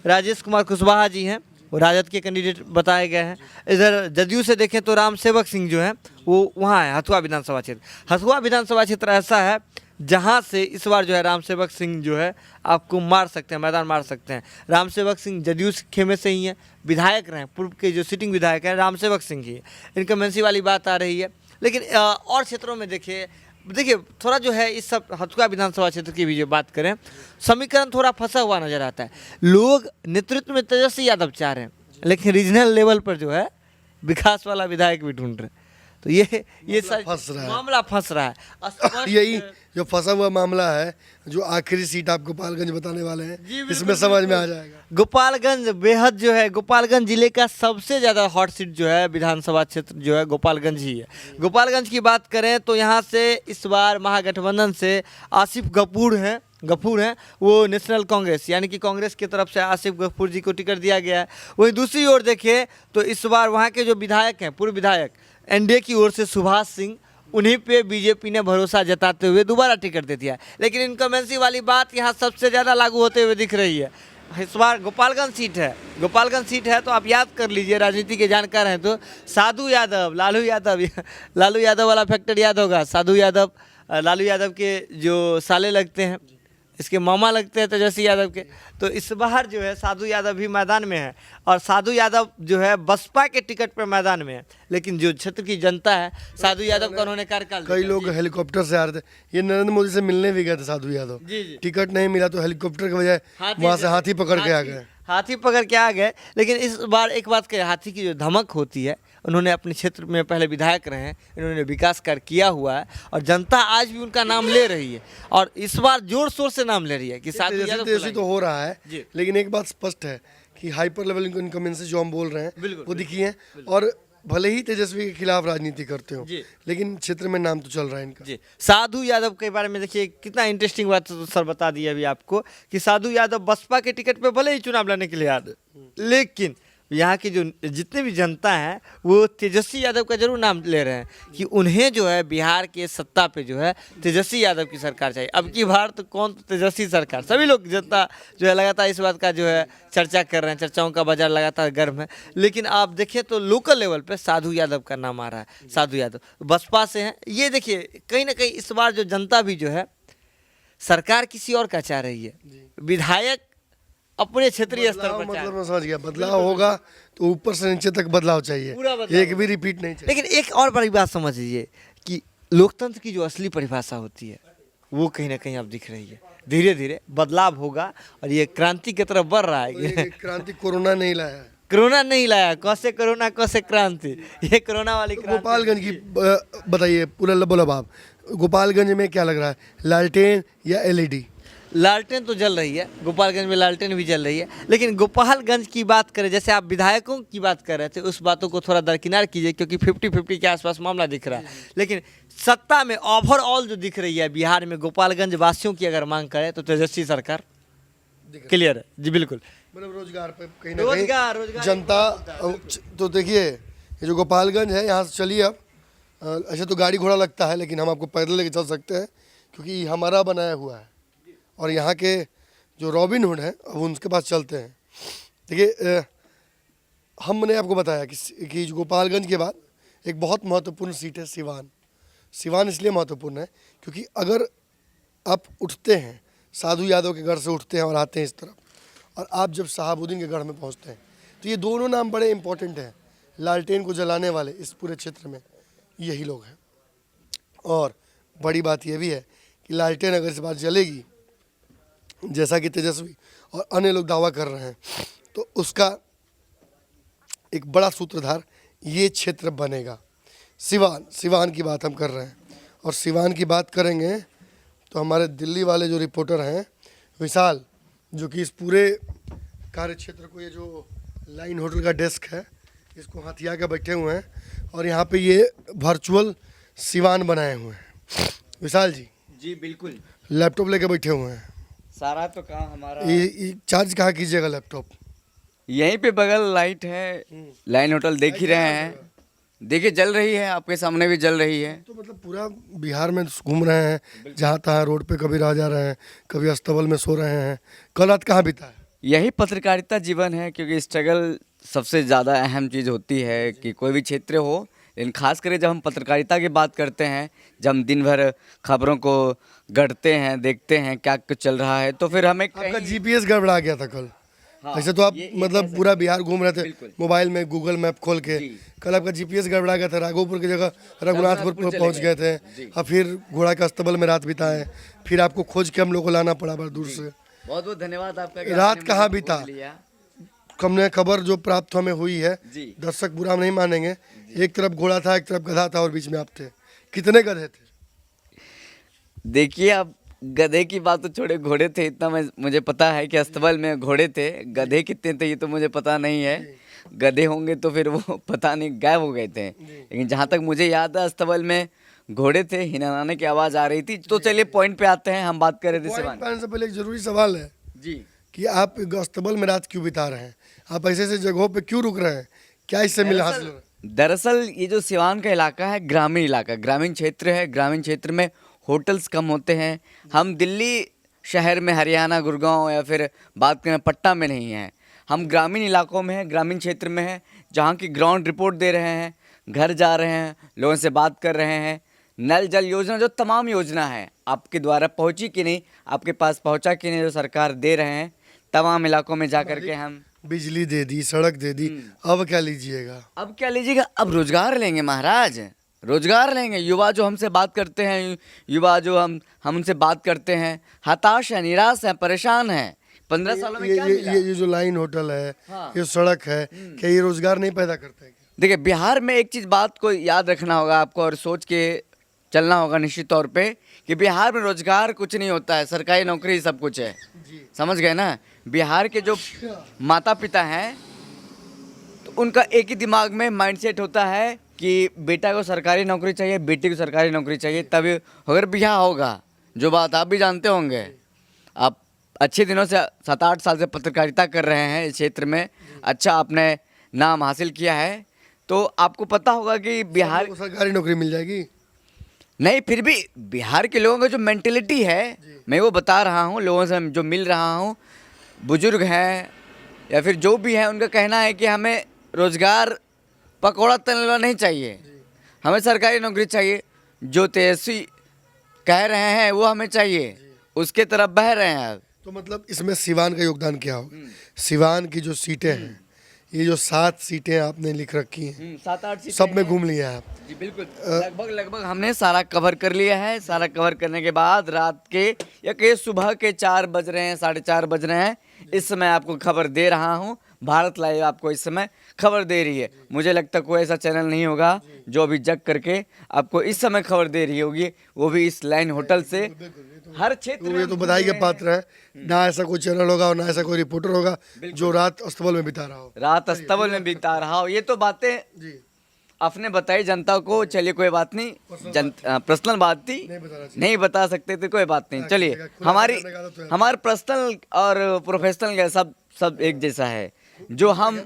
राजेश कुमार कुशवाहा जी हैं, वो राजद के कैंडिडेट बताए गए हैं। इधर जदयू से देखें तो राम सेवक सिंह जो हैं वो वहाँ है हथुआ विधानसभा क्षेत्र। हथुआ विधानसभा क्षेत्र ऐसा है जहाँ से इस बार जो है राम सेवक सिंह जो है आपको मार सकते हैं, मैदान मार सकते हैं। राम सेवक सिंह जदयू खेमे से ही हैं, विधायक रहे, पूर्व के जो सिटिंग विधायक हैं राम सेवक सिंह ही, इनकमेंसी वाली बात आ रही है। लेकिन और क्षेत्रों में देखिए थोड़ा जो है इस सब हथुआ विधानसभा क्षेत्र की भी जो बात करें, समीकरण थोड़ा फंसा हुआ नजर आता है। लोग नेतृत्व में तेजस्वी यादव चाह रहे हैं, लेकिन रीजनल लेवल पर जो है विकास वाला विधायक भी ढूंढ रहे हैं। तो ये फंस रहा है। मामला फंस रहा है स्पष्ट। यही जो फंसा हुआ मामला है, जो आखिरी सीट आप गोपालगंज बताने वाले हैं, जी, बिल्कुल, इसमें समझ में आ जाएगा। गोपालगंज बेहद जो है, गोपालगंज जिले का सबसे ज़्यादा हॉट सीट जो है विधानसभा क्षेत्र जो है गोपालगंज ही है। गोपालगंज की बात करें तो यहाँ से इस बार महागठबंधन से आसिफ गफूर हैं, वो नेशनल कांग्रेस यानी कि कांग्रेस की तरफ से आसिफ गफूर जी को टिकट दिया गया है। वहीं दूसरी ओर देखिए तो इस बार वहाँ के जो विधायक हैं, पूर्व विधायक एनडीए की ओर से सुभाष सिंह, उन्हीं पे बीजेपी ने भरोसा जताते हुए दोबारा टिकट दे दिया है। लेकिन इनकमेंसी वाली बात यहाँ सबसे ज़्यादा लागू होते हुए दिख रही है। इस बार गोपालगंज सीट है तो आप याद कर लीजिए, राजनीति के जानकार हैं तो साधु यादव, लालू यादव वाला फैक्टर याद होगा। साधु यादव लालू यादव के जो साले लगते हैं, इसके मामा लगते हैं तेजस्वी यादव के। तो इस बार जो है साधु यादव भी मैदान में है, और साधु यादव जो है बसपा के टिकट पर मैदान में है। लेकिन जो क्षेत्र की जनता है, साधु यादव का उन्होंने कार्यकाल कई लोग हेलीकॉप्टर से आ रहे थे, ये नरेंद्र मोदी से मिलने भी गए थे साधु यादव। जी। टिकट नहीं मिला तो हेलीकॉप्टर के बजाय वहाँ से हाथी पकड़ के आ गए। हाथी पकड़ के आ गए। लेकिन इस बार एक बात कहें, हाथी की जो धमक होती है, उन्होंने अपने क्षेत्र में पहले विधायक रहे हैं, इन्होंने विकास कार्य किया हुआ है, और जनता आज भी उनका नाम ले रही है, और इस बार जोर शोर से नाम ले रही है कि साधु यादव तेजस्वी तो हो रहा है जी। लेकिन एक बात स्पष्ट है कि हाइपर लेवल इनकमेंसी जो हम बोल रहे हैं बिल्कुल, वो दिखी है। और भले ही तेजस्वी के खिलाफ राजनीति करते हो, जी। लेकिन क्षेत्र में नाम तो चल रहा है इनका। जी। साधु यादव के बारे में देखिए कितना इंटरेस्टिंग बात तो सर बता दी अभी आपको कि साधु यादव बसपा के टिकट पे भले ही चुनाव लड़ने के लिए आ रहे, लेकिन यहाँ की जो जितने भी जनता है वो तेजस्वी यादव का जरूर नाम ले रहे हैं कि उन्हें जो है बिहार के सत्ता पे जो है तेजस्वी यादव की सरकार चाहिए। अब की बार तो कौन तो तेजस्वी सरकार, सभी लोग जनता जो है लगातार इस बात का जो है चर्चा कर रहे हैं, चर्चाओं का बाजार लगातार गर्म है। लेकिन आप देखिए तो लोकल लेवल पे साधु यादव का नाम आ रहा है। साधु यादव बसपा से हैं। ये देखिए कहीं ना कहीं इस बार जो जनता भी जो है सरकार किसी और का चाह रही है, विधायक अपने क्षेत्रीय स्तर पर चाह मतलब मैं समझ गया, बदलाव होगा तो ऊपर से नीचे तक बदलाव चाहिए, पूरा बदलाव एक भी रिपीट नहीं चाहिए। लेकिन एक और बड़ी बात समझ लीजिए कि लोकतंत्र की जो असली परिभाषा होती है वो कहीं ना कहीं अब दिख रही है। धीरे धीरे बदलाव होगा और ये क्रांति की तरफ बढ़ रहा है। ये क्रांति कोरोना नहीं लाया है। कोरोना नहीं लाया, कैसे कोरोना कैसे क्रांति, ये कोरोना वाली क्रांति। गोपालगंज की बताइए, पूरा बोला आप, गोपालगंज में क्या लग रहा है, लालटेन या एलईडी? लालटेन तो जल रही है, गोपालगंज में लालटेन भी जल रही है। लेकिन गोपालगंज की बात करें, जैसे आप विधायकों की बात कर रहे थे, उस बातों को थोड़ा दरकिनार कीजिए क्योंकि 50-50 के आसपास मामला दिख रहा है। लेकिन सत्ता में ओवरऑल जो दिख रही है बिहार में, गोपालगंज वासियों की अगर मांग करें तो तेजस्वी सरकार क्लियर है। जी बिल्कुल, मतलब रोजगार पे कहीं ना रोजगार कहीं जनता। तो देखिए ये जो गोपालगंज है, यहाँ से चलिए अब, ऐसे तो गाड़ी घोड़ा लगता है लेकिन हम आपको पैदल लेके चल सकते हैं क्योंकि हमारा बनाया हुआ है। और यहाँ के जो रॉबिन हुड हैं अब उनके पास चलते हैं। देखिए हमने आपको बताया कि गोपालगंज के बाद एक बहुत महत्वपूर्ण सीट है सिवान। सिवान इसलिए महत्वपूर्ण है क्योंकि अगर आप उठते हैं साधु यादव के गढ़ से उठते हैं और आते हैं इस तरफ, और आप जब शहाबुद्दीन के गढ़ में पहुंचते हैं तो ये दोनों नाम बड़े इंपॉर्टेंट हैं। लालटेन को जलाने वाले इस पूरे क्षेत्र में यही लोग हैं। और बड़ी बात यह भी है कि लालटेन अगर इस बार जलेगी जैसा कि तेजस्वी और अन्य लोग दावा कर रहे हैं तो उसका एक बड़ा सूत्रधार ये क्षेत्र बनेगा। सिवान की बात हम कर रहे हैं। और सिवान की बात करेंगे तो हमारे दिल्ली वाले जो रिपोर्टर हैं विशाल, जो कि इस पूरे कार्य क्षेत्र को, ये जो लाइन होटल का डेस्क है इसको हथिया के बैठे हुए हैं और यहाँ पे ये वर्चुअल सिवान बनाए हुए हैं। विशाल जी जी बिल्कुल, लैपटॉप लेके बैठे हुए हैं। सारा तो काम हमारा ये चार्ज कहाँ कीजिएगा लैपटॉप? यहीं पे बगल लाइट है, लाइन होटल देख ही रहे हैं, देखिए जल रही है, आपके सामने भी जल रही है। तो मतलब पूरा बिहार में घूम रहे हैं, जहाँ तहाँ रोड पे कभी रह जा रहे हैं, कभी अस्तबल में सो रहे हैं। कल रात कहाँ बीता है? यही पत्रकारिता जीवन है, क्योंकि स्ट्रगल सबसे ज़्यादा अहम चीज़ होती है कि कोई भी क्षेत्र हो, लेकिन खास करके जब हम पत्रकारिता की बात करते हैं, जब हम दिन भर खबरों को गढ़ते हैं, देखते हैं क्या कुछ चल रहा है, तो फिर हमें आपका जीपीएस गड़बड़ा गया था कल। ऐसे तो आप मतलब पूरा बिहार घूम रहे थे मोबाइल में गूगल मैप खोल के। कल आपका जीपीएस गड़बड़ा गया था, राघोपुर की जगह रघुनाथपुर पहुंच गए थे और फिर घोड़ा के अस्तबल में रात बिताए, फिर आपको खोज के हम लोग को लाना पड़ा बड़ा दूर से। बहुत बहुत धन्यवाद आपका। रात कहाँ बीता? हमने खबर जो प्राप्त हमें हुई है, दर्शक बुरा नहीं मानेंगे, एक तरफ घोड़ा था, एक तरफ गधा था और बीच में आप थे। कितने गधे थे? देखिए अब गधे की बात तो छोड़े, घोड़े थे इतना मुझे पता है कि अस्तबल में घोड़े थे। गधे कितने थे ये तो मुझे पता नहीं है, गधे होंगे तो फिर वो पता नहीं गायब हो गए थे। लेकिन जहाँ तक मुझे याद है अस्तबल में घोड़े थे, हिनाने की आवाज़ आ रही थी। तो चलिए पॉइंट पे आते हैं, हम बात कर रहे थे सिवान से पहले एक जरूरी सवाल है जी कि आप अस्तबल में रात क्यों बिता रहे हैं? आप ऐसे ऐसे जगहों पे क्यों रुक रहे हैं? क्या इससे मिल हासिल हो रहा है? दरअसल ये जो सिवान का इलाका है ग्रामीण इलाका, ग्रामीण क्षेत्र है। ग्रामीण क्षेत्र में होटल्स कम होते हैं। हम दिल्ली शहर में, हरियाणा, गुड़गांव या फिर बात करें पटना में नहीं हैं, हम ग्रामीण इलाकों में हैं, ग्रामीण क्षेत्र में हैं, जहाँ की ग्राउंड रिपोर्ट दे रहे हैं, घर जा रहे हैं, लोगों से बात कर रहे हैं। नल जल योजना जो तमाम योजना है आपके द्वारा पहुँची कि नहीं, आपके पास पहुँचा कि नहीं, जो सरकार दे रहे हैं, तमाम इलाकों में जा कर के हम बिजली दे दी, सड़क दे दी, अब क्या लीजिएगा? अब क्या लीजिएगा? अब रोजगार लेंगे महाराज, रोजगार लेंगे। युवा जो हमसे बात करते हैं, युवा जो हम उनसे बात करते हैं, हताश है, निराश है, परेशान है। 15 सालों में क्या मिला? ये जो लाइन होटल है, ये सड़क है, क्या ये रोजगार नहीं पैदा करता है? देखिए बिहार में एक चीज़ बात को याद रखना होगा आपको और सोच के चलना होगा निश्चित तौर पे कि बिहार में रोजगार कुछ नहीं होता है, सरकारी नौकरी सब कुछ है। समझ गए ना? बिहार के जो माता पिता हैं तो उनका एक ही दिमाग में माइंडसेट होता है कि बेटा को सरकारी नौकरी चाहिए, बेटी को सरकारी नौकरी चाहिए, तभी अगर ब्याह होगा। जो बात आप भी जानते होंगे, आप अच्छे दिनों से 7-8 साल से पत्रकारिता कर रहे हैं इस क्षेत्र में, अच्छा आपने नाम हासिल किया है, तो आपको पता होगा कि बिहार को सरकारी नौकरी मिल जाएगी। नहीं, फिर भी बिहार के लोगों का जो मेंटेलिटी है, मैं वो बता रहा हूँ, लोगों से जो मिल रहा हूँ, बुजुर्ग हैं या फिर जो भी है, उनका कहना है कि हमें रोजगार पकौड़ा तलने वाला नहीं चाहिए, हमें सरकारी नौकरी चाहिए। जो तेजस्वी कह रहे हैं वो हमें चाहिए, उसके तरफ बह रहे हैं अब। तो मतलब इसमें सिवान का योगदान क्या होगा? सिवान की जो सीटें हैं, ये जो 7 सीटें आपने लिख रखी हैं, 7-8 सीटें सब में हैं। घूम लिया है आप। जी बिल्कुल, लगभग हमने सारा कवर कर लिया है। सारा कवर करने के बाद रात के या कहीं सुबह के 4 बज रहे हैं, 4:30 बज रहे हैं, इस समय आपको खबर दे रहा हूँ। भारत लाइव आपको इस समय खबर दे रही है। मुझे लगता है कोई ऐसा चैनल नहीं होगा जो अभी जग करके आपको इस समय खबर दे रही होगी, वो भी इस लाइन होटल से। हर क्षेत्र तो में ये तो हम बधाई के घूम रहे हैं। पात्र है। ना ऐसा कोई चैनल होगा और ना ऐसा कोई रिपोर्टर होगा जो रात अस्तबल में बिता रहा हो। रात अस्तबल में बिता रहा हो, ये तो बातें जी, आपने बताई जनता को। चलिए कोई बात नहीं, पर्सनल बात थी, नहीं बता सकते थे, कोई बात नहीं। चलिए, हमारे पर्सनल और प्रोफेशनल का सब एक जैसा है। जो हम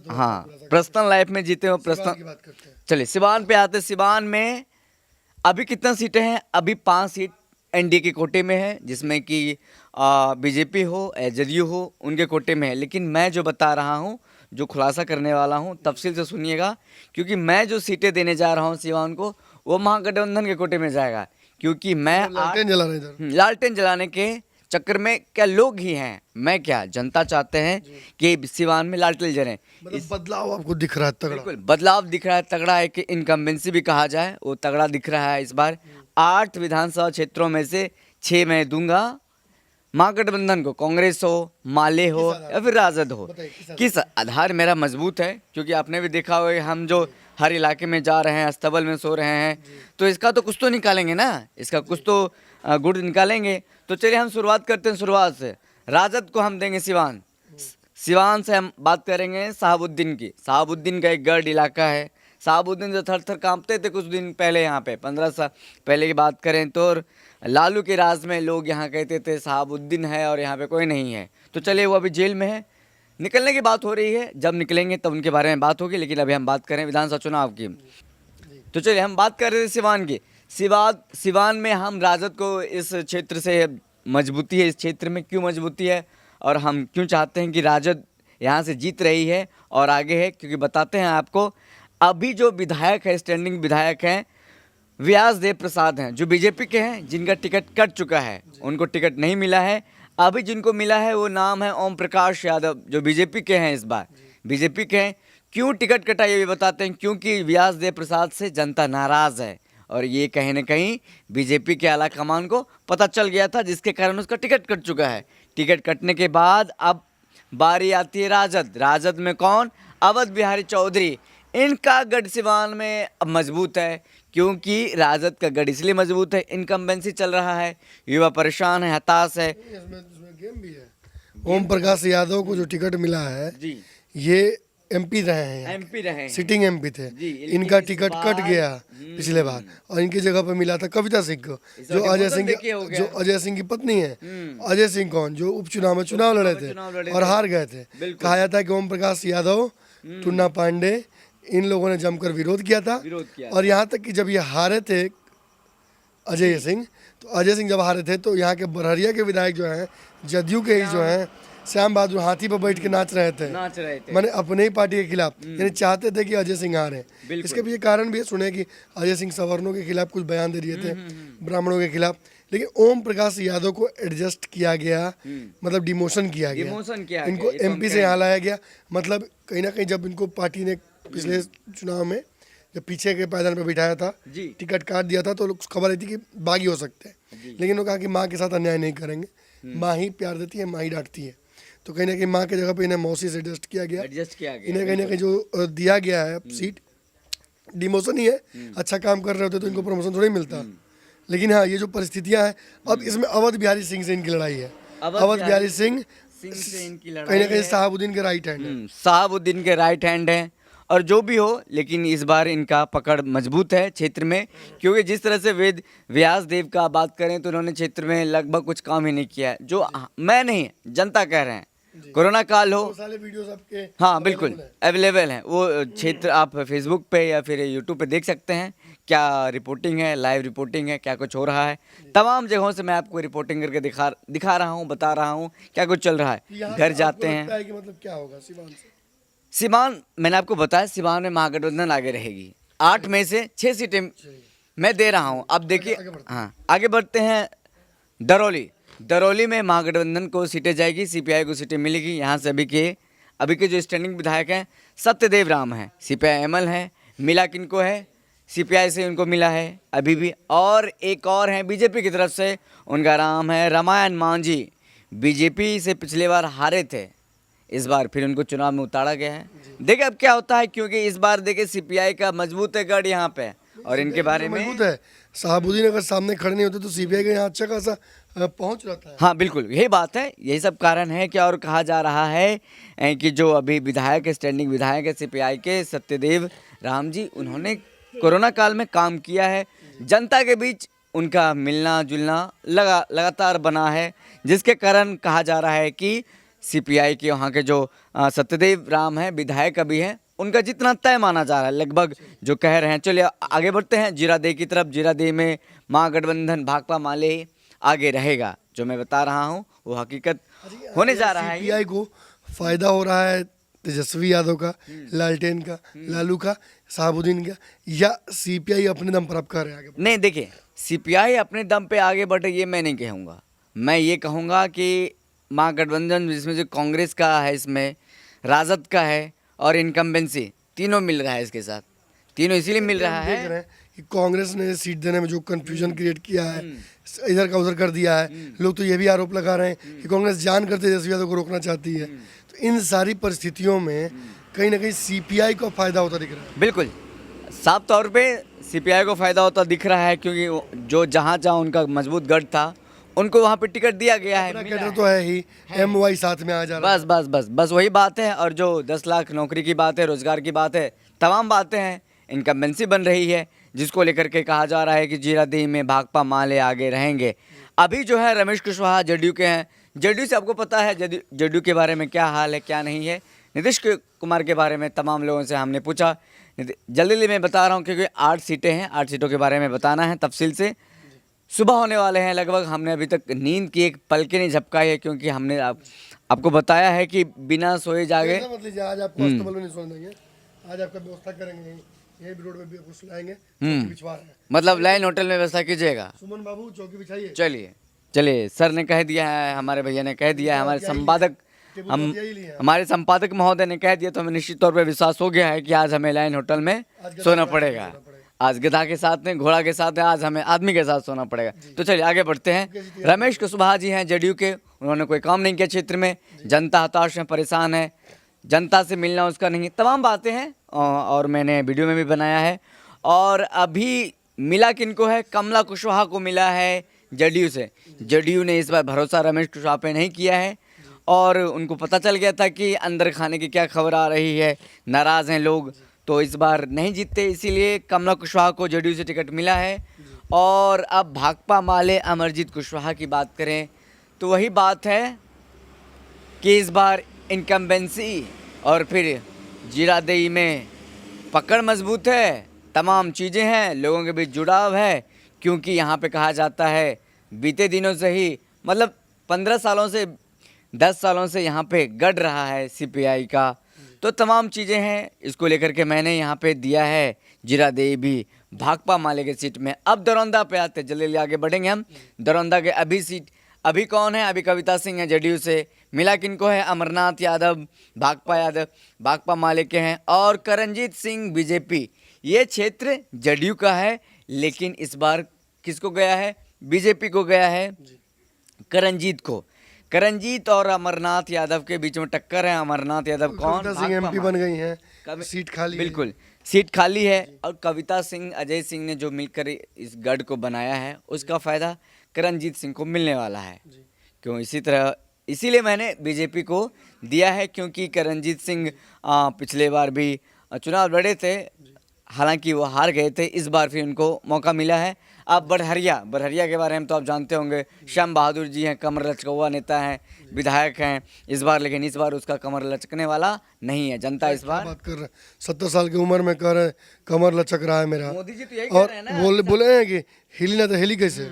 हाँ पर्सनल लाइफ में जीते हो, की पर्सनल। बात करते हैं। चलिए सिवान पे आते। सिवान में अभी कितना सीटें हैं? अभी 5 सीट एनडीए के कोटे में है, जिसमें कि बीजेपी हो या जदयू हो, उनके कोटे में है। लेकिन मैं जो बता रहा हूँ, जो खुलासा करने वाला हूँ, तफसील से सुनिएगा, क्योंकि मैं जो सीटें देने जा रहा हूँ सिवान को, वो महागठबंधन के कोटे में जाएगा। क्योंकि मैं लालटेन जला रहे हैं इधर। लालटेन जलाने के चक्कर में क्या लोग ही हैं, मैं क्या, जनता चाहते हैं कि सिवान में लालटेन जलें। मतलब बदलाव आपको दिख रहा है तगड़ा। बिल्कुल बदलाव दिख रहा है, तगड़ा है कि इनकम्बेंसी भी कहा जाए, वो तगड़ा दिख रहा है इस बार। 8 विधानसभा क्षेत्रों में से 6 मैं दूंगा महागठबंधन को, कांग्रेस हो, माले हो या फिर राजद हो। किस आधार मेरा मजबूत है, क्योंकि आपने भी देखा होगा हम जो हर इलाके में जा रहे हैं, अस्तबल में सो रहे हैं, तो इसका तो कुछ तो निकालेंगे ना, इसका कुछ तो गुड़ निकालेंगे। तो चलिए हम शुरुआत करते हैं शुरुआत से। राजद को हम देंगे सिवान। सिवान से हम बात करेंगे साहबुद्दीन की। साहबुद्दीन का एक गढ़ इलाका है। साहबुद्दीन जो थर थर कांपते थे कुछ दिन पहले, यहाँ पे 15 साल पहले की बात करें तो, लालू के राज में लोग यहाँ कहते थे साहबुद्दीन है और यहाँ पे कोई नहीं है। तो चलिए वो अभी जेल में है, निकलने की बात हो रही है, जब निकलेंगे तब उनके बारे में बात होगी। लेकिन अभी हम बात करें विधानसभा चुनाव की। तो चलिए हम बात कर रहे थे सिवान की। सिवान में हम राजद को इस क्षेत्र से मजबूती है, इस क्षेत्र में क्यों मजबूती है और हम क्यों चाहते हैं कि राजद यहाँ से जीत रही है और आगे है, क्योंकि बताते हैं आपको। अभी जो विधायक है, स्टैंडिंग विधायक हैं, व्यासदेव प्रसाद हैं, जो बीजेपी के हैं, जिनका टिकट कट चुका है, उनको टिकट नहीं मिला है। अभी जिनको मिला है वो नाम है ओम प्रकाश यादव, जो बीजेपी के हैं, इस बार बीजेपी के हैं। क्यों टिकट कटा ये भी बताते हैं, क्योंकि व्यासदेव प्रसाद से जनता नाराज़ है और ये कहीं ना कहीं बीजेपी के आला कमान को पता चल गया था, जिसके कारण उसका टिकट कट चुका है। टिकट कटने के बाद अब बारी आती है राजद। राजद में कौन? अवध बिहारी चौधरी। इनका गढ़ सिवान में अब मजबूत है, क्योंकि राजद का गढ़ इसलिए मजबूत है, इनकम्बेंसी चल रहा है, युवा परेशान है, हताश है। इसमें गेम भी है। ओम प्रकाश यादव को जो टिकट मिला है, जी ये एमपी रहे हैं, एमपी रहे हैं, सिटिंग एमपी थे। जी, लेकिन इनका इस टिकट बार- कट गया पिछले बार और इनकी जगह पर मिला था कविता सिंह को, जो अजय सिंह देखिए हो गया। जो अजय सिंह की पत्नी है। अजय सिंह कौन, जो उपचुनाव में चुनाव लड़े थे और हार गए थे। बिल्कुल। कहा जाता है कि ओम प्रकाश यादव, टुन्ना पांडे, इन लोगों ने जमकर विरोध किया था। विरोध किया। और यहाँ तक कि जब ये हारे थे अजय सिंह, तो अजय सिंह जब हारे थे तो यहाँ के बरहरिया के विधायक जो हैं, जदयू के ही जो हैं, श्याम बहादुर हाथी पर बैठ के नाच रहे थे, नाच रहे थे। मैंने अपने ही पार्टी के खिलाफ, यानी चाहते थे कि अजय सिंह हारे। बिल्कुल। इसके पीछे कारण भी है, सुने कि अजय सिंह सवर्णों के खिलाफ कुछ बयान दे दिए थे, ब्राह्मणों के खिलाफ। लेकिन ओम प्रकाश यादव को एडजस्ट किया गया, मतलब डिमोशन किया गया, डिमोशन किया इनको गया, ये तो हम एमपी से यहाँ लाया गया। मतलब कहीं ना कहीं जब इनको पार्टी ने पिछले चुनाव में जब पीछे के पायदान पर बिठाया था, जी। टिकट काट दिया था, तो लोग खबर आई थी कि बागी हो सकते हैं। लेकिन वो कहा कि माँ के साथ अन्याय नहीं करेंगे, माँ ही प्यार देती है, माँ ही डांटती है। तो कहीं ना कहीं माँ की जगह पे इन्हें मौसी से एडजस्ट किया गया। एडजस्ट किया गया। इन्हें कहीं ना कहीं जो दिया गया है सीट, डिमोशन ही है। अच्छा काम कर रहे होते तो इनको प्रमोशन थोड़ी मिलता। लेकिन हाँ, ये जो परिस्थितियां हैं, अब इसमें अवध बिहारी सिंह से इनकी लड़ाई है। अवध बिहारी सिंह से इनकी लड़ाई कहीं ना कहीं है। साहबुद्दीन के राइट हैंड है। साहबुद्दीन के राइट हैंड हैं। और जो भी हो, लेकिन इस बार इनका पकड़ मजबूत है क्षेत्र में, क्योंकि जिस तरह से व्यासदेव का बात करें तो उन्होंने क्षेत्र में लगभग कुछ काम ही नहीं किया है, जो मैं नहीं, जनता कह रहे हैं। कोरोना काल हो, वो सारे वीडियोस आपके हाँ बिल्कुल अवेलेबल हैं। वो क्षेत्र आप फेसबुक पे या फिर यूट्यूब पे देख सकते हैं, क्या रिपोर्टिंग है, लाइव रिपोर्टिंग है, क्या कुछ हो रहा है। तमाम जगहों से मैं आपको रिपोर्टिंग करके दिखा रहा हूँ, बता रहा हूँ क्या कुछ चल रहा है। यहाँ घर से जाते आपको हैं। लगता है कि मतलब क्या होगा सिवान से? सिवान, मैंने आपको बताया सिवान में महागठबंधन आगे रहेगी। 8 में से 6 सीटें मैं दे रहा हूँ। अब देखिए, हाँ आगे बढ़ते हैं। दरौली में महागठबंधन को सीटें जाएगी, सीपीआई को सीटें मिलेगी। यहाँ से अभी के जो स्टैंडिंग विधायक हैं सत्यदेव राम हैं, सीपीआई एमएल है, मिला किनको है, सीपीआई से उनको मिला है अभी भी। और एक और हैं बीजेपी की तरफ से, उनका नाम है रामायण मांझी। बीजेपी से पिछले बार हारे थे, इस बार फिर उनको चुनाव में उतारा गया है। देखिए अब क्या होता है, क्योंकि इस बार देखिए सीपीआई का मजबूत है गढ़ यहाँ पे, और इनके बारे में मजबूत है। साहबुद्दीन अगर सामने खड़े नहीं होते तो सीबीआई का यहाँ अच्छा खासा पहुंच रहता है। हाँ बिल्कुल यही बात है, यही सब कारण है कि और कहा जा रहा है कि जो अभी विधायक स्टैंडिंग विधायक है सीपीआई के सत्यदेव राम जी, उन्होंने कोरोना काल में काम किया है, जनता के बीच उनका मिलना जुलना लगातार बना है, जिसके कारण कहा जा रहा है कि सीपीआई के वहाँ के जो सत्यदेव राम है विधायक अभी हैं, उनका जितना तय माना जा रहा है लगभग जो कह रहे हैं। चलिए आगे बढ़ते हैं जीरादेई की तरफ। जीरादेई में महागठबंधन भाकपा माले आगे रहेगा, जो मैं बता रहा हूँ वो हकीकत होने जा रहा है। सीपीआई को फायदा हो रहा है तेजस्वी यादव का, लालटेन का, लालू का, साहबुद्दीन का, या सीपीआई अपने दम पर आप कह रहे हैं आगे? नहीं देखिए, सीपीआई अपने दम पे आगे बढ़े ये मैं नहीं कहूँगा। मैं ये कहूँगा कि महागठबंधन जिसमें जो कांग्रेस का है, इसमें राजद का है और इनकम्बेंसी तीनों मिल रहा है इसके साथ। तीनों इसीलिए मिल रहा देख है रहे हैं कि कांग्रेस ने सीट देने में जो कंफ्यूजन क्रिएट किया है, इधर का उधर कर दिया है। लोग तो ये भी आरोप लगा रहे हैं कि कांग्रेस जानकर तेजस्वी यादव को रोकना चाहती है। तो इन सारी परिस्थितियों में कहीं ना कहीं सीपीआई को फायदा होता दिख रहा है। बिल्कुल साफ तौर पे सीपीआई को फायदा होता दिख रहा है, क्योंकि जो जहाँ उनका मजबूत गढ़ था उनको वहाँ पे टिकट दिया गया है, मिला कैडर है। तो है ही, एमवाई साथ में आ जा रहा है। बस वही बात है। और जो 10 लाख नौकरी की बात है, रोजगार की बात है, तमाम बातें हैं, इनकम्बेंसी बन रही है, जिसको लेकर के कहा जा रहा है कि जीरादेई में भाकपा माले आगे रहेंगे। अभी जो है रमेश कुशवाहा जेडीयू के हैं। जेडीयू से आपको पता है जेडीयू के बारे में क्या हाल है क्या नहीं है। नीतीश कुमार के बारे में तमाम लोगों से हमने पूछा। जल्दी मैं बता रहा हूँ क्योंकि 8 सीटें हैं, 8 सीटों के बारे में बताना है तफसील से। सुबह होने वाले हैं लगभग, हमने अभी तक नींद की एक पलके नहीं झपकाई है, क्योंकि हमने आपको बताया है कि बिना सोए जागे। ऐसा मत लीजिए, आज आपको अस्तबल में नहीं सोने देंगे। आज आपका व्यवस्था करेंगे, यही रोड पे भी कुछ लाएंगे, चौकी बिछवा रहे हैं। मतलब लाइन होटल में व्यवस्था कीजिएगा। सुमन बाबू चौकी बिछाइए। चलिए सर ने कह दिया है, हमारे भैया ने कह दिया है, हमारे संपादक महोदय ने कह दिया, तो हमें निश्चित तौर पर विश्वास हो गया है कि आज हमें लाइन होटल में सोना पड़ेगा। आज गधा के साथ में, घोड़ा के साथ में, आज हमें आदमी के साथ सोना पड़ेगा। तो चलिए आगे बढ़ते हैं। रमेश कुशवाहा जी हैं जेडीयू के, उन्होंने कोई काम नहीं किया क्षेत्र में, जनता हताश है, परेशान है, जनता से मिलना उसका नहीं, तमाम बातें हैं और मैंने वीडियो में भी बनाया है। और अभी मिला किनको है, कमला कुशवाहा को मिला है जेडीयू से। जेडीयू ने इस बार भरोसा रमेश कुशवाहा पे नहीं किया है, और उनको पता चल गया था कि अंदर खाने की क्या खबर आ रही है, नाराज़ हैं लोग, तो इस बार नहीं जीतते, इसीलिए कमला कुशवाहा को जेडीयू से टिकट मिला है। और अब भाकपा माले अमरजीत कुशवाहा की बात करें तो वही बात है कि इस बार इनकम्बेंसी और फिर जीरादेई में पकड़ मजबूत है, तमाम चीज़ें हैं, लोगों के बीच जुड़ाव है, क्योंकि यहाँ पे कहा जाता है बीते दिनों से ही, मतलब 15 सालों से 10 सालों से यहाँ पे गढ़ रहा है सीपीआई का, तो तमाम चीज़ें हैं। इसको लेकर के मैंने यहाँ पे दिया है जीरादेई भी भाकपा माले के सीट में। अब दरौंदा पे आते, जल्दी आगे बढ़ेंगे हम। दरौंदा के अभी कौन है, अभी कविता सिंह है जेडीयू से, मिला किनको है, अमरनाथ यादव भाकपा माले के हैं, और करणजीत सिंह बीजेपी। ये क्षेत्र जेडीयू का है, लेकिन इस बार किसको गया है, बीजेपी को गया है, करणजीत और अमरनाथ यादव के बीच में टक्कर है। अमरनाथ यादव कौन, कविता सिंह एमपी बन गई हैं, सीट खाली है। बिल्कुल सीट खाली है, और कविता सिंह अजय सिंह ने जो मिलकर इस गढ़ को बनाया है, उसका फ़ायदा करणजीत सिंह को मिलने वाला है। क्यों, इसीलिए मैंने बीजेपी को दिया है, क्योंकि करणजीत सिंह पिछले बार भी चुनाव लड़े थे, हालांकि वो हार गए थे, इस बार फिर उनको मौका मिला है। अब बरहरिया के बारे में तो आप जानते होंगे। श्याम बहादुर जी हैं, कमर लचका हुआ नेता हैं, विधायक हैं इस बार, लेकिन इस बार उसका कमर लचकने वाला नहीं है। जनता इस बार बात कर रहे हैं 70 साल की उम्र में कर रहे हैं, कमर लचक रहा है मेरा। मोदी जी तो यही कह और रहे हैं ना। बोले हैं कि हिली ना तो हिली कैसे।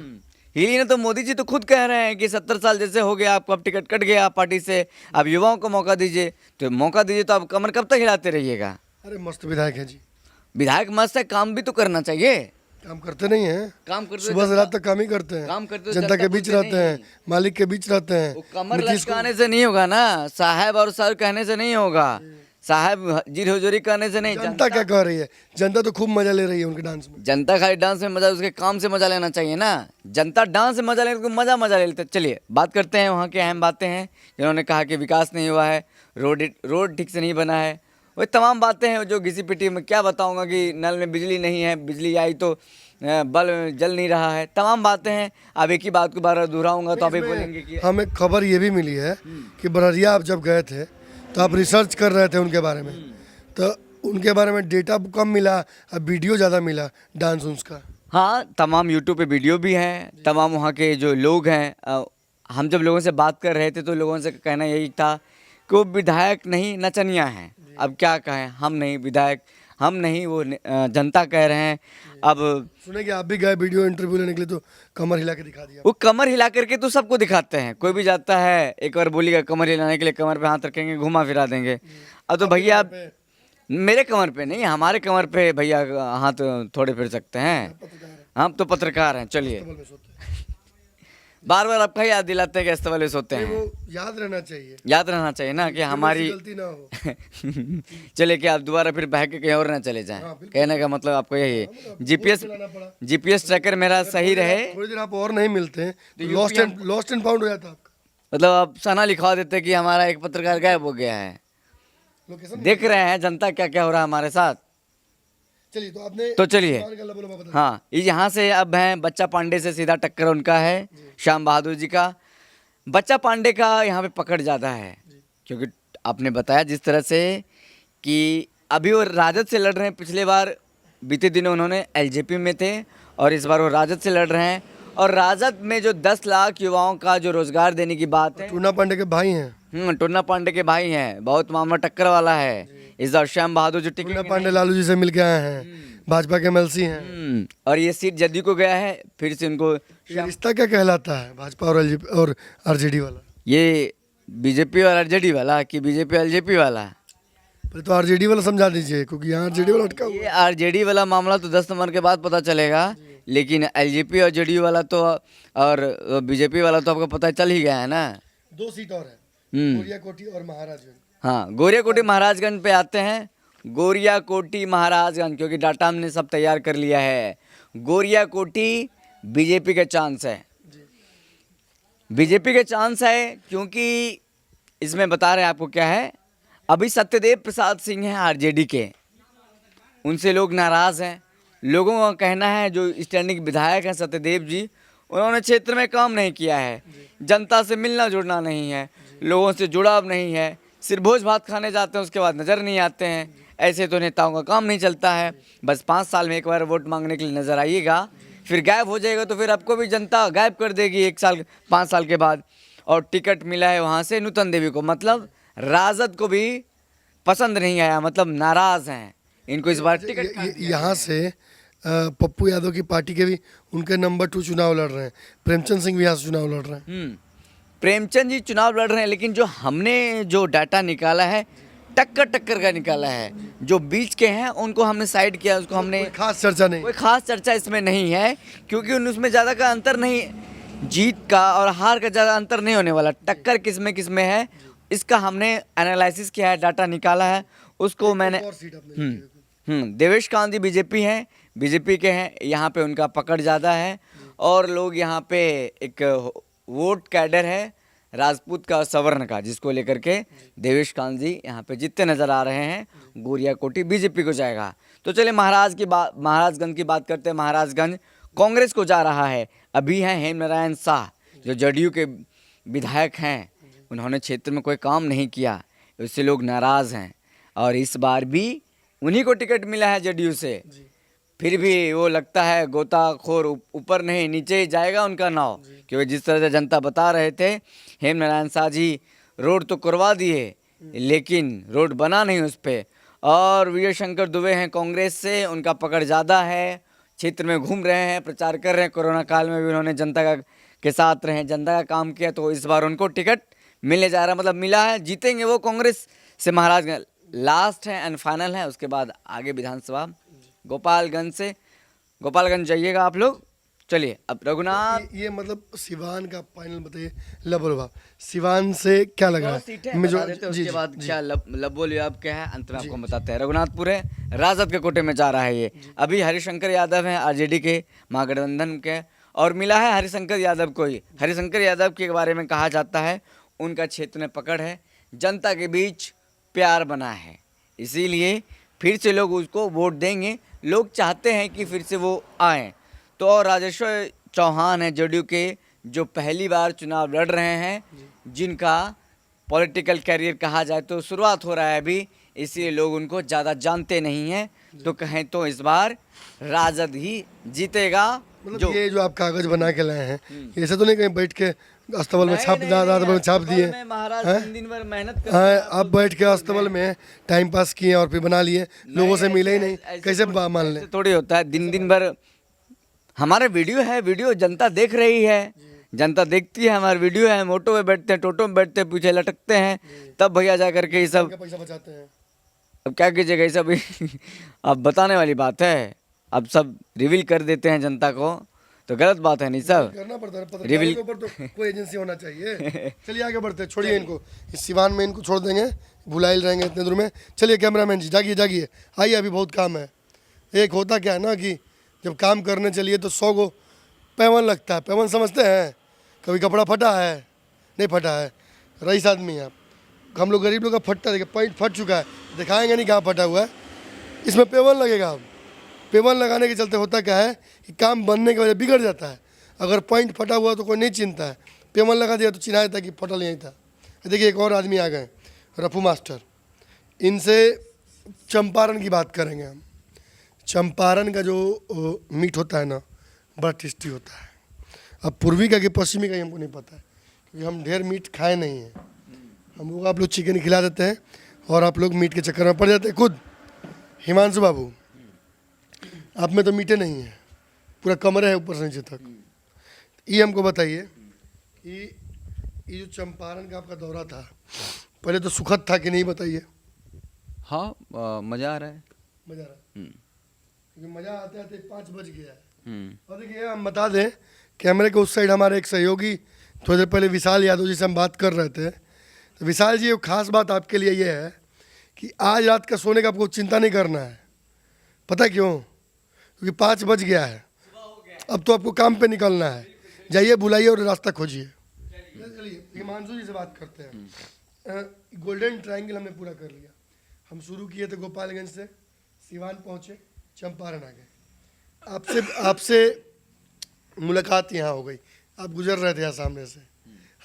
हिली ने तो मोदी जी तो खुद कह रहे हैं कि 70 साल जैसे हो गया आपको, अब टिकट कट गया पार्टी से, अब युवाओं को मौका दीजिए। तो मौका दीजिए तो आप कमर कब तक हिलाते रहिएगा। अरे मस्त विधायक है जी, विधायक मस्त है, काम भी तो करना चाहिए। काम करते नहीं हैं, काम करते सुबह से रात तक काम ही करते हैं, काम करते तो जनता जनता के बीच बोलती रहते हैं, मालिक के बीच रहते हैं। वो कमर नीतीश को- लचकाने से नहीं होगा ना, साहब और सर कहने से नहीं होगा, साहब जीर हुजूरी करने से नहीं। जनता क्या कह रही है, जनता तो खूब मजा ले रही है उनके डांस में। जनता खाली डांस में मजा, उसके काम से मजा लेना चाहिए ना। जनता डांस से मजा लेने को मजा ले लेते। चलिए बात करते हैं वहाँ की अहम बातें हैं जिन्होंने कहा कि विकास नहीं हुआ है, रोड ठीक से नहीं बना है, वही तमाम बातें हैं जो घिसी पिटी में क्या बताऊंगा कि नल में बिजली नहीं है, बिजली आई तो बल्ब जल नहीं रहा है, तमाम बातें हैं। अब एक ही बात को बार दोहराऊंगा तो आप ही बोलेंगे कि हमें खबर ये भी मिली है कि बरहरिया आप जब गए थे तो आप रिसर्च कर रहे थे उनके बारे में, तो उनके बारे में डेटा कम मिला, अब वीडियो ज़्यादा मिला डांस उनका। हाँ, तमाम यूट्यूब पे वीडियो भी हैं, तमाम वहाँ के जो लोग हैं हम जब लोगों से बात कर रहे थे तो लोगों से कहना यही था कि वो विधायक नहीं नचनिया हैं। अब क्या कहें, हम नहीं विधायक, हम नहीं, वो जनता कह रहे हैं। अब सुने कि आप भी गए वीडियो इंटरव्यू लेने के लिए तो कमर हिला के दिखा दिया। वो कमर हिला करके तो सबको दिखाते हैं, कोई भी जाता है एक बार बोलिएगा कमर हिलाने के लिए, कमर पे हाथ रखेंगे, घुमा फिरा देंगे। अब तो भैया आप मेरे कमर पे नहीं, हमारे कमर पे भैया हाथ थोड़े फिर सकते हैं, हम तो पत्रकार हैं। चलिए बार बार आपका याद दिलाते हैं कि अस्तबल में सोते हैं, वो याद रहना चाहिए, याद रहना चाहिए ना कि हमारी गलती ना हो। चले कि आप दोबारा फिर बह के कहीं और ना चले जाएं। कहने का मतलब आपको यही है। जीपीएस ट्रैकर मेरा सही रहे, थोड़ी देर आप और नहीं मिलते हैं तो लॉस्ट एंड फाउंड हो जाता आपका। मतलब आप सना लिखवा देते कि हमारा एक पत्रकार गायब हो गया है। लोकेशन देख रहे हैं जनता क्या क्या हो रहा है हमारे साथ। चलिए तो आपने तो चलिए बोला बता। हाँ, यहाँ से अब हैं बच्चा पांडे से सीधा टक्कर उनका है, श्याम बहादुर जी का। बच्चा पांडे का यहाँ पे पकड़ ज़्यादा है क्योंकि आपने बताया जिस तरह से कि अभी वो राजद से लड़ रहे हैं। पिछले बार बीते दिनों उन्होंने एलजेपी में थे और इस बार वो राजद से लड़ रहे हैं। और राजद में जो 10 लाख युवाओं का जो रोजगार देने की बात है, टूना पांडे के भाई हैं, टूना पांडे के भाई हैं, बहुत मामला टक्कर वाला है। इस बार श्याम बहादुर जो टूना टिकट पांडे लालू जी से मिल के आए हैं, भाजपा के एमएलसी हैं। और ये सीट जदयू को गया है, फिर से उनको ये रिश्ता क्या कहलाता है भाजपा और एलजेपी और आरजेडी वाला? ये बीजेपी और आरजेडी वाला कि बीजेपी एलजेपी वाला? पहले तो आरजेडी वाला समझा दीजिए क्योंकि यहाँ आरजेडी वाला अटका हुआ ये आरजेडी वाला मामला तो 10 नंबर के बाद पता चलेगा, लेकिन एलजेपी और जेडीयू वाला तो और बीजेपी वाला तो आपको पता चल ही गया है ना। 2 सीट और है, गोरिया कोठी और महाराजगंज। हाँ, गोरिया कोटी महाराजगंज पे आते हैं। गोरिया कोटी महाराजगंज, क्योंकि डाटा हमने सब तैयार कर लिया है। गोरिया कोटी बीजेपी के चांस है, बीजेपी के चांस है क्योंकि इसमें बता रहे हैं आपको क्या है। अभी सत्यदेव प्रसाद सिंह हैं आरजेडी के, उनसे लोग नाराज़ हैं। लोगों का कहना है जो स्टैंडिंग विधायक हैं सत्यदेव जी, उन्होंने क्षेत्र में काम नहीं किया है, जनता से मिलना जुड़ना नहीं है, लोगों से जुड़ाव नहीं है, सिर्फ भोज भात खाने जाते हैं उसके बाद नज़र नहीं आते हैं। ऐसे तो नेताओं का काम नहीं चलता है। बस 5 साल में एक बार वोट मांगने के लिए नज़र आइएगा, फिर गायब हो जाएगा तो फिर आपको भी जनता गायब कर देगी 1 साल 5 साल के बाद। और टिकट मिला है वहाँ से नूतन देवी को, मतलब राजद को भी पसंद नहीं आया, मतलब नाराज़ हैं इनको इस बार टिकट। यहाँ से पप्पू यादव की पार्टी के भी उनके नंबर 2 चुनाव लड़ रहे हैं, प्रेमचंद सिंह भी यहाँ से चुनाव लड़ रहे हैं। प्रेमचंद जी चुनाव लड़ रहे हैं, लेकिन जो हमने जो डाटा निकाला है टक्कर का निकाला है। जो बीच के हैं उनको हमने साइड किया, उसको हमने कोई खास चर्चा नहीं, कोई खास चर्चा इसमें नहीं है क्योंकि उसमें ज़्यादा का अंतर नहीं, जीत का और हार का ज़्यादा अंतर नहीं होने वाला। टक्कर किसमें है इसका हमने एनालिसिस किया है, डाटा निकाला है, उसको मैंने। और सीट अपने देवेश कांत जी बीजेपी हैं, बीजेपी के हैं, यहाँ पे उनका पकड़ ज़्यादा है। और लोग यहाँ पे एक वोट कैडर है राजपूत का और सवर्ण का, जिसको लेकर के देवेश कांत जी यहाँ पे जीतते नज़र आ रहे हैं। गोरिया कोटी बीजेपी को जाएगा। तो चलिए महाराजगंज की बात करते हैं। महाराजगंज कांग्रेस को जा रहा है। अभी हैं हेमनारायण शाह जो जदयू के विधायक हैं, उन्होंने क्षेत्र में कोई काम नहीं किया, उससे लोग नाराज़ हैं। और इस बार भी उन्हीं को टिकट मिला है जदयू से। फिर भी वो लगता है गोताखोर ऊपर नहीं नीचे ही जाएगा उनका नाव, क्योंकि जिस तरह से जनता बता रहे थे हेमनारायण शाह जी रोड तो करवा दिए लेकिन रोड बना नहीं उस पर। और विजय शंकर दुबे हैं कांग्रेस से, उनका पकड़ ज़्यादा है, क्षेत्र में घूम रहे हैं, प्रचार कर रहे हैं। कोरोना काल में भी उन्होंने जनता का के साथ रहे, जनता का काम किया, तो इस बार उनको टिकट मिलने जा रहा है, मतलब मिला है, जीतेंगे वो कांग्रेस से। महाराजगंज लास्ट है एंड फाइनल है, उसके बाद आगे विधानसभा गोपालगंज से। गोपालगंज जाइएगा आप लोग। चलिए अब रघुनाथ ये मतलब सिवान का फाइनल बताइए। लबोलवा सिवान से क्या लगा है? सीट है, बता देते हैं, उसके बाद क्या लबोली अब क्या है अंत में आपको बताते हैं। रघुनाथपुर है, राजद के कोटे में जा रहा है ये। अभी हरिशंकर यादव हैं आरजेडी के, महागठबंधन के, और मिला है हरिशंकर यादव को ही। हरिशंकर यादव के बारे में कहा जाता है उनका क्षेत्र में पकड़ है, जनता के बीच प्यार बना है, इसीलिए फिर से लोग उसको वोट देंगे। लोग चाहते हैं कि फिर से वो आएँ। तो और राजेश्वर चौहान है जेडीयू के, जो पहली बार चुनाव लड़ रहे हैं, जिनका पॉलिटिकल कैरियर कहा जाए तो शुरुआत हो रहा है अभी, इसलिए लोग उनको ज़्यादा जानते नहीं हैं। तो कहें तो इस बार राजद ही जीतेगा। मतलब ये जो आप कागज बना के लाए हैं, ऐसे तो नहीं कहीं बैठ के अस्तबल में छाप दिए महाराज दिन भर मेहनत हाँ, आप बैठ के अस्तबल में टाइम पास किए और फिर बना लिए, लोगों से मिले ही नहीं, कैसे मान लें? थोड़ी होता है, दिन भर हमारा वीडियो है, वीडियो जनता देख रही है, जनता देखती है हमारा वीडियो है। मोटो में बैठते हैं, टोटो में बैठते हैं, पीछे लटकते हैं, तब भैया जा करके ये सब पैसा बचाते हैं। अब क्या कीजिएगा, ये सब अब बताने वाली बात है। अब सब रिवील कर देते हैं जनता को, तो गलत बात है नहीं सब करना पड़ता है, रिवील पत्रकारों के ऊपर तो कोई एजेंसी होना चाहिए। चलिए आगे बढ़ते हैं, छोड़िए इनको, इस सिवान में इनको छोड़ देंगे, भुलाइल रहेंगे इतने दूर में। चलिए कैमरामैन जी जागिए जागिए, आइए, अभी बहुत काम है। एक होता क्या है ना कि जब काम करने चलिए तो 100 गो पैवन लगता है। पैवन समझते हैं? कभी कपड़ा फटा है? नहीं फटा है, रईस आदमी है आप। हम लोग गरीब लोग का फटता है, पॉइंट फट चुका है, दिखाएंगे नहीं कहाँ फटा हुआ है, इसमें पेवन लगेगा। अब पेवन लगाने के चलते होता क्या है कि काम बनने की वजह बिगड़ जाता है। अगर पॉइंट फटा हुआ तो कोई नहीं चिंता है, पेवन लगा दिया तो चिन्हाया था कि फटल यहीं था। देखिए एक और आदमी आ गए, रफू मास्टर, इनसे चंपारण की बात करेंगे हम। चंपारण का जो मीट होता है ना, बड़ा टेस्टी होता है। अब पूर्वी का कि पश्चिमी का हमको नहीं पता है, क्योंकि हम ढेर मीट खाए नहीं हैं। हम लोग आप लोग चिकन खिला देते हैं और आप लोग मीट के चक्कर में पड़ जाते हैं। खुद हिमांशु बाबू, आप में तो मीटे नहीं है, पूरा कमरे है ऊपर से नीचे तक। ये हमको बताइए कि ये जो चंपारण का आपका दौरा था, पहले तो सुखद था कि नहीं, बताइए। हाँ मज़ा आ रहा है। मज़ा आ रहा है, क्योंकि मज़ा आते आते 5 बज गया है। हम्म। और देखिए हम बता दें, कैमरे के उस साइड हमारे एक सहयोगी थोड़ी देर पहले विशाल यादव जी से हम बात कर रहे थे। तो विशाल जी, एक खास बात आपके लिए ये है कि आज रात का सोने का आपको चिंता नहीं करना है। पता क्यों? क्योंकि 5 बज गया है, अब तो आपको काम पे निकलना है। जाइए, बुलाइए और रास्ता खोजिए। चलिए हिमांशु जी से बात करते हैं। गोल्डन ट्रायंगल हमने पूरा कर लिया। हम शुरू किए थे गोपालगंज से, सिवान पहुँचे, चंपारण आ गए। आपसे मुलाकात यहाँ हो गई, आप गुजर रहे थे यहाँ सामने से,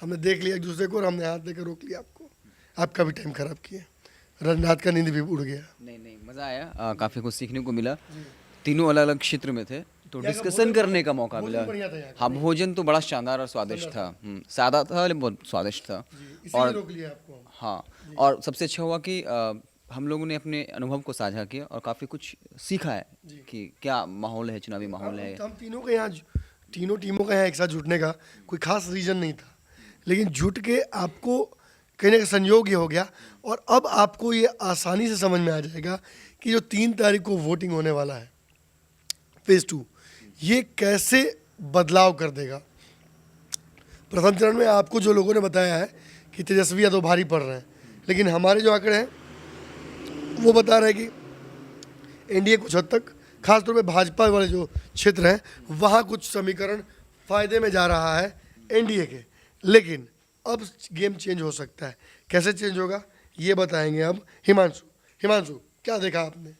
हमने देख लिया एक दूसरे को और हमने हाथ देकर रोक लिया आपको। आपका भी टाइम खराब किया, रात का नींद भी उड़ गया। नहीं मज़ा आया, काफ़ी कुछ सीखने को मिला। तीनों अलग अलग क्षेत्र में थे तो डिस्कशन करने का मौका मिला। हाँ, भोजन तो बड़ा शानदार और स्वादिष्ट था। सादा था लेकिन बहुत स्वादिष्ट था। और रोक लिया आपको। हाँ, और सबसे अच्छा हुआ कि हम लोगों ने अपने अनुभव को साझा किया और काफ़ी कुछ सीखा है कि क्या माहौल है, चुनावी माहौल है। हम तीनों का यहाँ, तीनों टीमों का यहाँ एक साथ जुटने का कोई खास रीज़न नहीं था, लेकिन जुट के आपको कहीं ना कहीं संयोग ये हो गया। और अब आपको ये आसानी से समझ में आ जाएगा कि जो 3 तारीख को वोटिंग होने वाला है, फेज़ 2, ये कैसे बदलाव कर देगा। प्रथम चरण में आपको जो लोगों ने बताया है कि तेजस्वी यादव भारी पड़ रहे हैं, लेकिन हमारे जो आंकड़े हैं वो बता रहे हैं कि एनडीए कुछ हद तक, खासतौर पे भाजपा वाले जो क्षेत्र हैं, वहाँ कुछ समीकरण फायदे में जा रहा है एनडीए के। लेकिन अब गेम चेंज हो सकता है। कैसे चेंज होगा ये बताएंगे अब हिमांशु, क्या देखा आपने?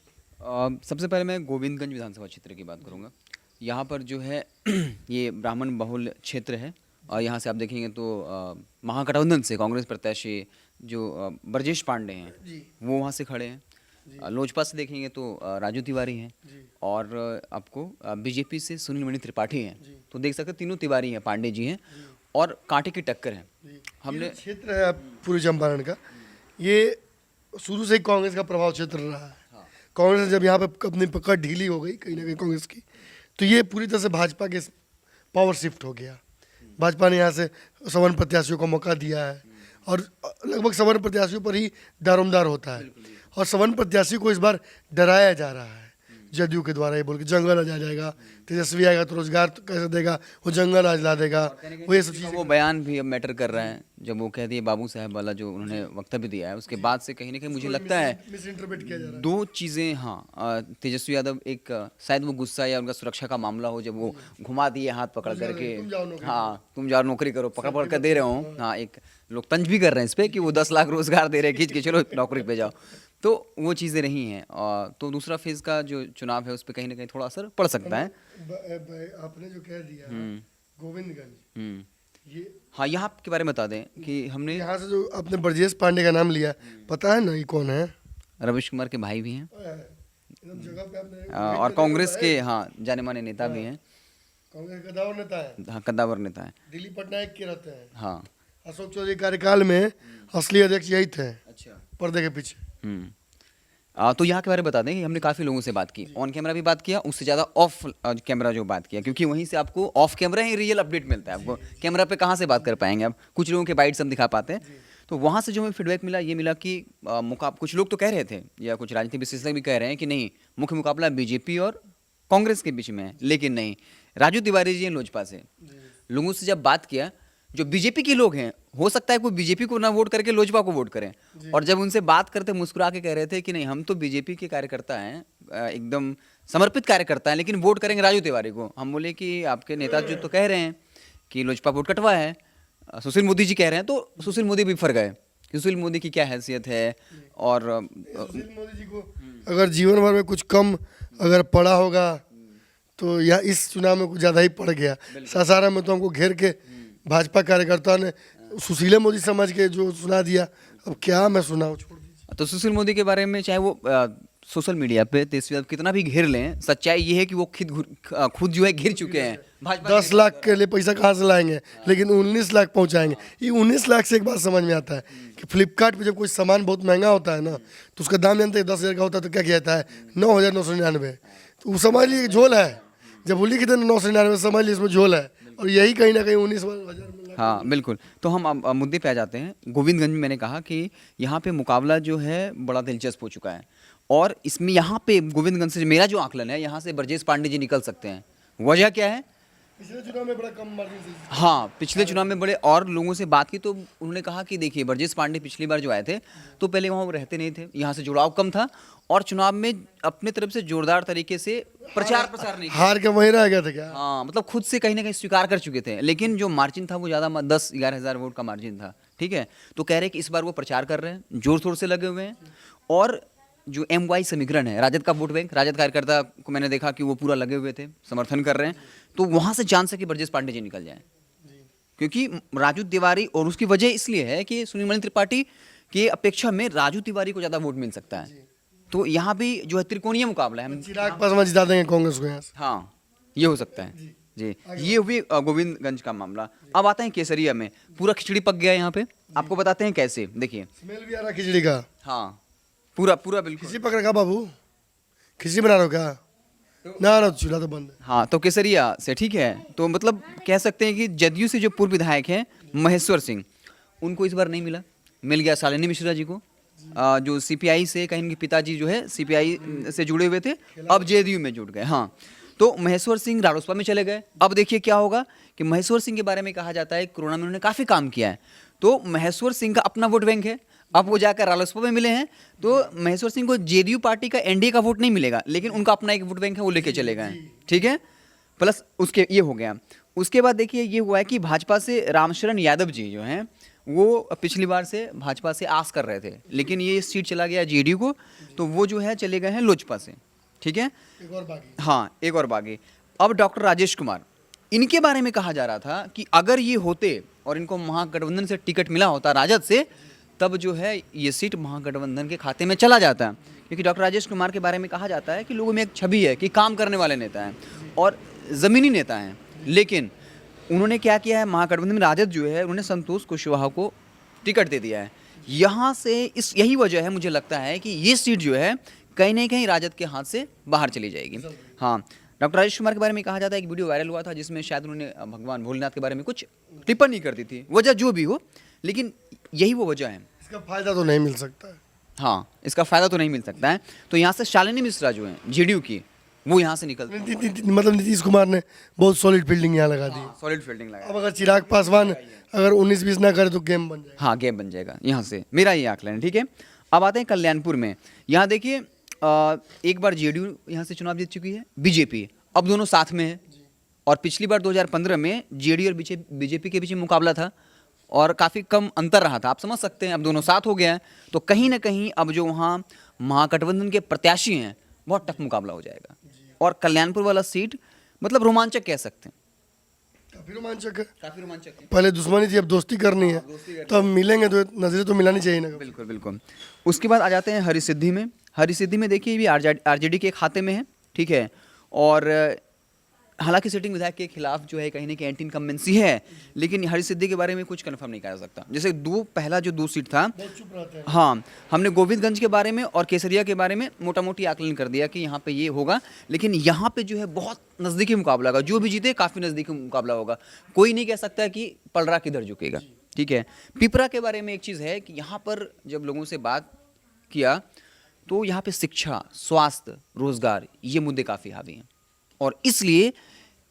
सबसे पहले मैं गोविंदगंज विधानसभा क्षेत्र की बात करूंगा। यहाँ पर जो है ये ब्राह्मण बहुल क्षेत्र है और यहाँ से आप देखेंगे तो महागठबंधन से कांग्रेस प्रत्याशी जो ब्रजेश पांडे हैं वो वहाँ से खड़े हैं। लोजपा से देखेंगे तो राजू तिवारी हैं, और आपको बीजेपी से सुनील मणि त्रिपाठी हैं। तो देख सकते हैं तीनों तिवारी हैं, पांडे जी हैं, और कांटे की टक्कर है। हमने ये क्षेत्र है पूर्वी चंपारण का, ये शुरू से ही कांग्रेस का प्रभाव क्षेत्र रहा है। कांग्रेस ने जब यहाँ पे अपनी पकड़ ढीली हो गई कहीं ना कहीं कांग्रेस की, तो ये पूरी तरह से भाजपा के पावर शिफ्ट हो गया। भाजपा ने यहाँ से सवर्ण प्रत्याशियों को मौका दिया है, और लगभग सवर्ण प्रत्याशियों पर ही दारोमदार होता है, और सवर्ण प्रत्याशी को इस बार डराया जा रहा है जदयू के द्वारा, ये बोल के जंगल राज आ जाएगा, तेजस्वी आएगा तो रोजगार तो कैसे देगा, वो जंगल राज ला देगा, वो ये सब चीज़ें। वो बयान भी अब मैटर कर रहा है, जब वो कह दिए बाबू साहब वाला जो उन्होंने वक्तव्य दिया है, उसके बाद से कहीं ना कहीं मुझे लगता है मिस इंटरप्रेट किया जा रहा है। दो चीज़ें। हाँ, तेजस्वी यादव एक शायद वो गुस्सा या उनका सुरक्षा का मामला हो, जब वो घुमा दिए हाथ पकड़ करके, हाँ तुम जाओ नौकरी करो, पकड़ पकड़ कर दे रहे हो। हाँ, एक लोग तंज भी कर रहे हैं इस पर कि वो 10 लाख रोजगार दे रहे हैं खींच के, चलो नौकरी पे जाओ। तो वो चीज़ें रही हैं, और तो दूसरा फेज का जो चुनाव है उस पर कहीं ना कहीं थोड़ा असर पड़ सकता है। आपने जो कह दिया गोविंदगंज, ये हाँ, यहाँ के बारे में बता दें कि हमने यहाँ से जो आपने ब्रजेश पांडे का नाम लिया, पता है ना ये कौन है? रविश कुमार के भाई भी हैं, एकदम जगह पे आपने, और कांग्रेस के हाँ जाने माने नेता भी हैं। कांग्रेस का कद्दावर नेता है, हाँ, कद्दावर नेता है। दिलीप पटनायक के रहते हैं। हाँ, अशोक चौधरी कार्यकाल में असली अध्यक्ष यही थे, अच्छा। पर्दे के पीछे। तो यहाँ के बारे में बता दें कि हमने काफ़ी लोगों से बात की, ऑन कैमरा भी बात किया, उससे ज़्यादा ऑफ कैमरा जो बात किया, क्योंकि वहीं से आपको of camera he real update मिलता है। आपको कैमरा पे कहाँ से बात कर पाएंगे आप, कुछ लोगों के बाइट्स हम दिखा पाते हैं। तो वहाँ से जो हमें फीडबैक मिला, ये मिला कि कुछ लोग तो कह रहे थे, या कुछ राजनीतिक विश्लेषक भी कह रहे हैं कि नहीं, मुख्य मुकाबला बीजेपी और कांग्रेस के बीच में है। लेकिन नहीं, राजू तिवारी जी हैं लोजपा से, लोगों से जब बात किया, जो बीजेपी के लोग हैं, हो सकता है कोई बीजेपी को ना वोट करके लोजपा को वोट करें, और जब उनसे बात करते मुस्कुरा के कह रहे थे कि नहीं, हम तो बीजेपी के कार्यकर्ता हैं, एकदम समर्पित कार्यकर्ता हैं, लेकिन वोट करेंगे राजू तिवारी को। हम बोले कि आपके नेता जो तो कह रहे हैं कि लोजपा वोट कटवा है, सुशील मोदी जी कह रहे हैं, तो सुशील मोदी भी फर गए कि सुशील मोदी की क्या हैसियत है। और सुशील मोदी जी को अगर जीवन भर में कुछ कम अगर पड़ा होगा, तो या इस चुनाव में कुछ ज़्यादा ही पड़ गया। सासाराम में तो हमको घेर के भाजपा कार्यकर्ता ने सुशील मोदी समझ के जो सुना दिया, अब क्या मैं सुनाऊं, छोड़ दीजिए। तो सुशील मोदी के बारे में चाहे वो सोशल मीडिया पे तेजस्वी यादव कितना भी घेर लें, सच्चाई ये है कि वो खुद जो है घिर चुके हैं। 10 लाख के लिए पैसा कहाँ से लाएंगे, लेकिन 19 लाख पहुँचाएंगे। ये 19 लाख से एक बात समझ में आता है कि फ्लिपकार्ट पे जब कोई सामान बहुत महंगा होता है ना, तो उसका दाम जानते हैं 10,000 का होता है, तो क्या किया जाता है 9,999। तो वो समझ लीजिए झोल है, जब बोली कि 999 समझ लीजिए इसमें झोल है, और यही कहीं ना कहीं 19,000 में। हाँ बिल्कुल। तो हम अब मुद्दे पे आ जाते हैं। गोविंदगंज में मैंने कहा कि यहाँ पे मुकाबला जो है बड़ा दिलचस्प हो चुका है, और इसमें यहाँ पे गोविंदगंज से मेरा जो आकलन है, यहाँ से ब्रजेश पांडे जी निकल सकते हैं। वजह क्या है? पिछले चुनाव में बड़ा कम मार्जिन से, हाँ, पिछले चुनाव में बड़े, और लोगों से बात की तो उन्होंने कहा कि देखिए, ब्रजेश पांडे पिछली बार जो आए थे तो पहले वहाँ वो रहते नहीं थे, यहाँ से जुड़ाव कम था, और चुनाव में अपने तरफ से जोरदार तरीके से प्रचार नहीं किया। हार के वहीं रह गए थे क्या? हाँ, मतलब खुद से कहीं ना कहीं स्वीकार कर चुके थे, लेकिन जो मार्जिन था वो ज़्यादा 10-11 हज़ार वोट का मार्जिन था। ठीक है, तो कह रहे हैं कि इस बार वो प्रचार कर रहे हैं, जोर शोर से लगे हुए हैं, और जो MY समीकरण है, राजद का वोट बैंक, राजद कार्यकर्ता को मैंने देखा कि वो पूरा लगे हुए थे, समर्थन कर रहे हैं, तो वहाँ से चांस है कि ब्रजेश पांडे जी निकल जाएं, क्योंकि राजू तिवारी, और उसकी वजह इसलिए है कि सुनील मणि त्रिपाठी की अपेक्षा में राजू तिवारी को ज़्यादा वोट मिल सकता है। तो यहाँ भी जो है त्रिकोणीय मुकाबला है। हम चिराग पासवान जिता देंगे कांग्रेस को यहाँ से। हाँ, ये हो सकता है जी। ये हुई गोविंदगंज का मामला। अब आते हैं केसरिया में, पूरा खिचड़ी पक गया यहाँ पे। आपको बताते हैं कैसे, देखिए। स्मेल भी आ रहा खिचड़ी का। हाँ, पूरा बिल्कुल खिचड़ी पक रखा बाबू, खिचड़ी बना रहे हो क्या? ना चूल्हा तो बंद है। हाँ, तो केसरिया से, ठीक है, तो मतलब कह सकते हैं कि जदयू से जो पूर्व विधायक हैं महेश्वर सिंह, उनको इस बार नहीं मिल गया शालिनी मिश्रा जी को, जो CPI से, कहीं उनके पिताजी जो है CPI से जुड़े हुए थे, अब JDU में जुड़ गए। हाँ, तो महेश्वर सिंह रालोसपा में चले गए। अब देखिए क्या होगा कि महेश्वर सिंह के बारे में कहा जाता है कोरोना में उन्होंने काफ़ी काम किया है, तो महेश्वर सिंह का अपना वोट बैंक है। अब वो जाकर रालोसपा में मिले हैं, तो महेश्वर सिंह को JDU पार्टी का NDA का वोट नहीं मिलेगा, लेकिन उनका अपना एक वोट बैंक है, वो लेके चले गए। ठीक है, प्लस उसके ये हो गया। उसके बाद देखिए ये हुआ है कि भाजपा से रामशरण यादव जी जो हैं, वो पिछली बार से भाजपा से आस कर रहे थे, लेकिन ये सीट चला गया JDU को, तो वो जो है चले गए हैं लोजपा से। ठीक है, एक और बाकी। हाँ, एक और बागी। अब डॉक्टर राजेश कुमार, इनके बारे में कहा जा रहा था कि अगर ये होते और इनको महागठबंधन से टिकट मिला होता राजद से, तब जो है ये सीट महागठबंधन के खाते में चला जाता है, क्योंकि डॉक्टर राजेश कुमार के बारे में कहा जाता है कि लोगों में एक छवि है कि काम करने वाले नेता हैं और ज़मीनी नेता हैं। लेकिन उन्होंने क्या किया है, महागठबंधन में राजद जो है उन्होंने संतोष कुशवाहा को टिकट दे दिया है। यहाँ से यही वजह है मुझे लगता है कि ये सीट जो है कहीं ना कहीं राजद के हाथ से बाहर चली जाएगी। हाँ, डॉक्टर राजेश कुमार के बारे में कहा जाता है एक वीडियो वायरल हुआ था जिसमें शायद उन्होंने भगवान भोलेनाथ के बारे में कुछ टिप्पणी कर दी थी, वजह जो भी हो, लेकिन यही वो वजह है। इसका फायदा तो नहीं मिल सकता है। हाँ, इसका फायदा तो नहीं मिल सकता है। तो यहाँ से शालिनी मिश्रा जो है जेडीयू की, वो यहाँ से निकलती है। मतलब नीतीश कुमार ने बहुत सॉलिड फील्डिंग यहाँ लगा दी। सॉलिड फील्डिंग लगा। अब अगर चिराग पासवान अगर 19-20 ना करे तो गेम बन जाएगा। हाँ, गेम बन जाएगा यहाँ से, मेरा ये आकलन है। ठीक है, अब आते हैं कल्याणपुर में। यहाँ देखिए एक बार जेडीयू यहाँ से चुनाव जीत चुकी है, बीजेपी अब दोनों साथ में है। और पिछली बार 2015 में जेडीयू और बीजेपी के बीच मुकाबला था और काफ़ी कम अंतर रहा था। आप समझ सकते हैं, अब दोनों साथ हो गए हैं तो कहीं ना कहीं अब जो वहाँ महागठबंधन के प्रत्याशी हैं बहुत टफ मुकाबला हो जाएगा। और कल्याणपुर वाला सीट मतलब रोमांचक कह सकते हैं, काफी रोमांचक है। काफ़ी रोमांचक है। पहले दुश्मनी थी, अब दोस्ती करनी है, तो अब मिलेंगे तो नजरें तो मिलानी चाहिए ना। बिल्कुल बिल्कुल। उसके बाद आ जाते हैं हरिसिद्धि में। हरिसिद्धि में देखिए ये आरजेडी के खाते में है, ठीक है। और हालांकि सिटिंग विधायक के खिलाफ जो है कहीं ना कहीं एंटी इनकम्बेंसी है, लेकिन हरिसिद्धि के बारे में कुछ कंफर्म नहीं कहा जा सकता। जैसे पहला जो 2 सीट था, हाँ, हमने गोविंदगंज के बारे में और केसरिया के बारे में मोटा मोटी आकलन कर दिया कि यहाँ पे ये होगा, लेकिन यहाँ पे जो है बहुत नज़दीकी मुकाबला होगा। जो भी जीते काफ़ी नज़दीकी मुकाबला होगा। कोई नहीं कह सकता कि पलड़ा किधर झुकेगा, ठीक है। पिपरा के बारे में एक चीज़ है कि यहाँ पर जब लोगों से बात किया तो यहाँ पे शिक्षा, स्वास्थ्य, रोजगार ये मुद्दे काफ़ी हावी हैं और इसलिए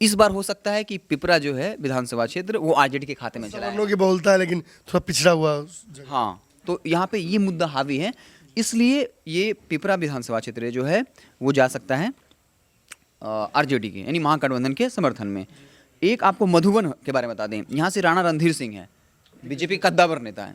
इस बार हो सकता है कि पिपरा जो है विधानसभा क्षेत्र वो आरजेडी के खाते में चला है। सवर्णों की बहुलता है लेकिन थोड़ा पिछड़ा हुआ उस जगह। हाँ, तो यहाँ पे ये मुद्दा हावी है, इसलिए ये पिपरा विधानसभा क्षेत्र जो है वो जा सकता है आरजेडी के यानी महागठबंधन के समर्थन में। एक आपको मधुबन के बारे में बता दें, यहाँ से राणा रणधीर सिंह है, बीजेपी कद्दावर नेता है।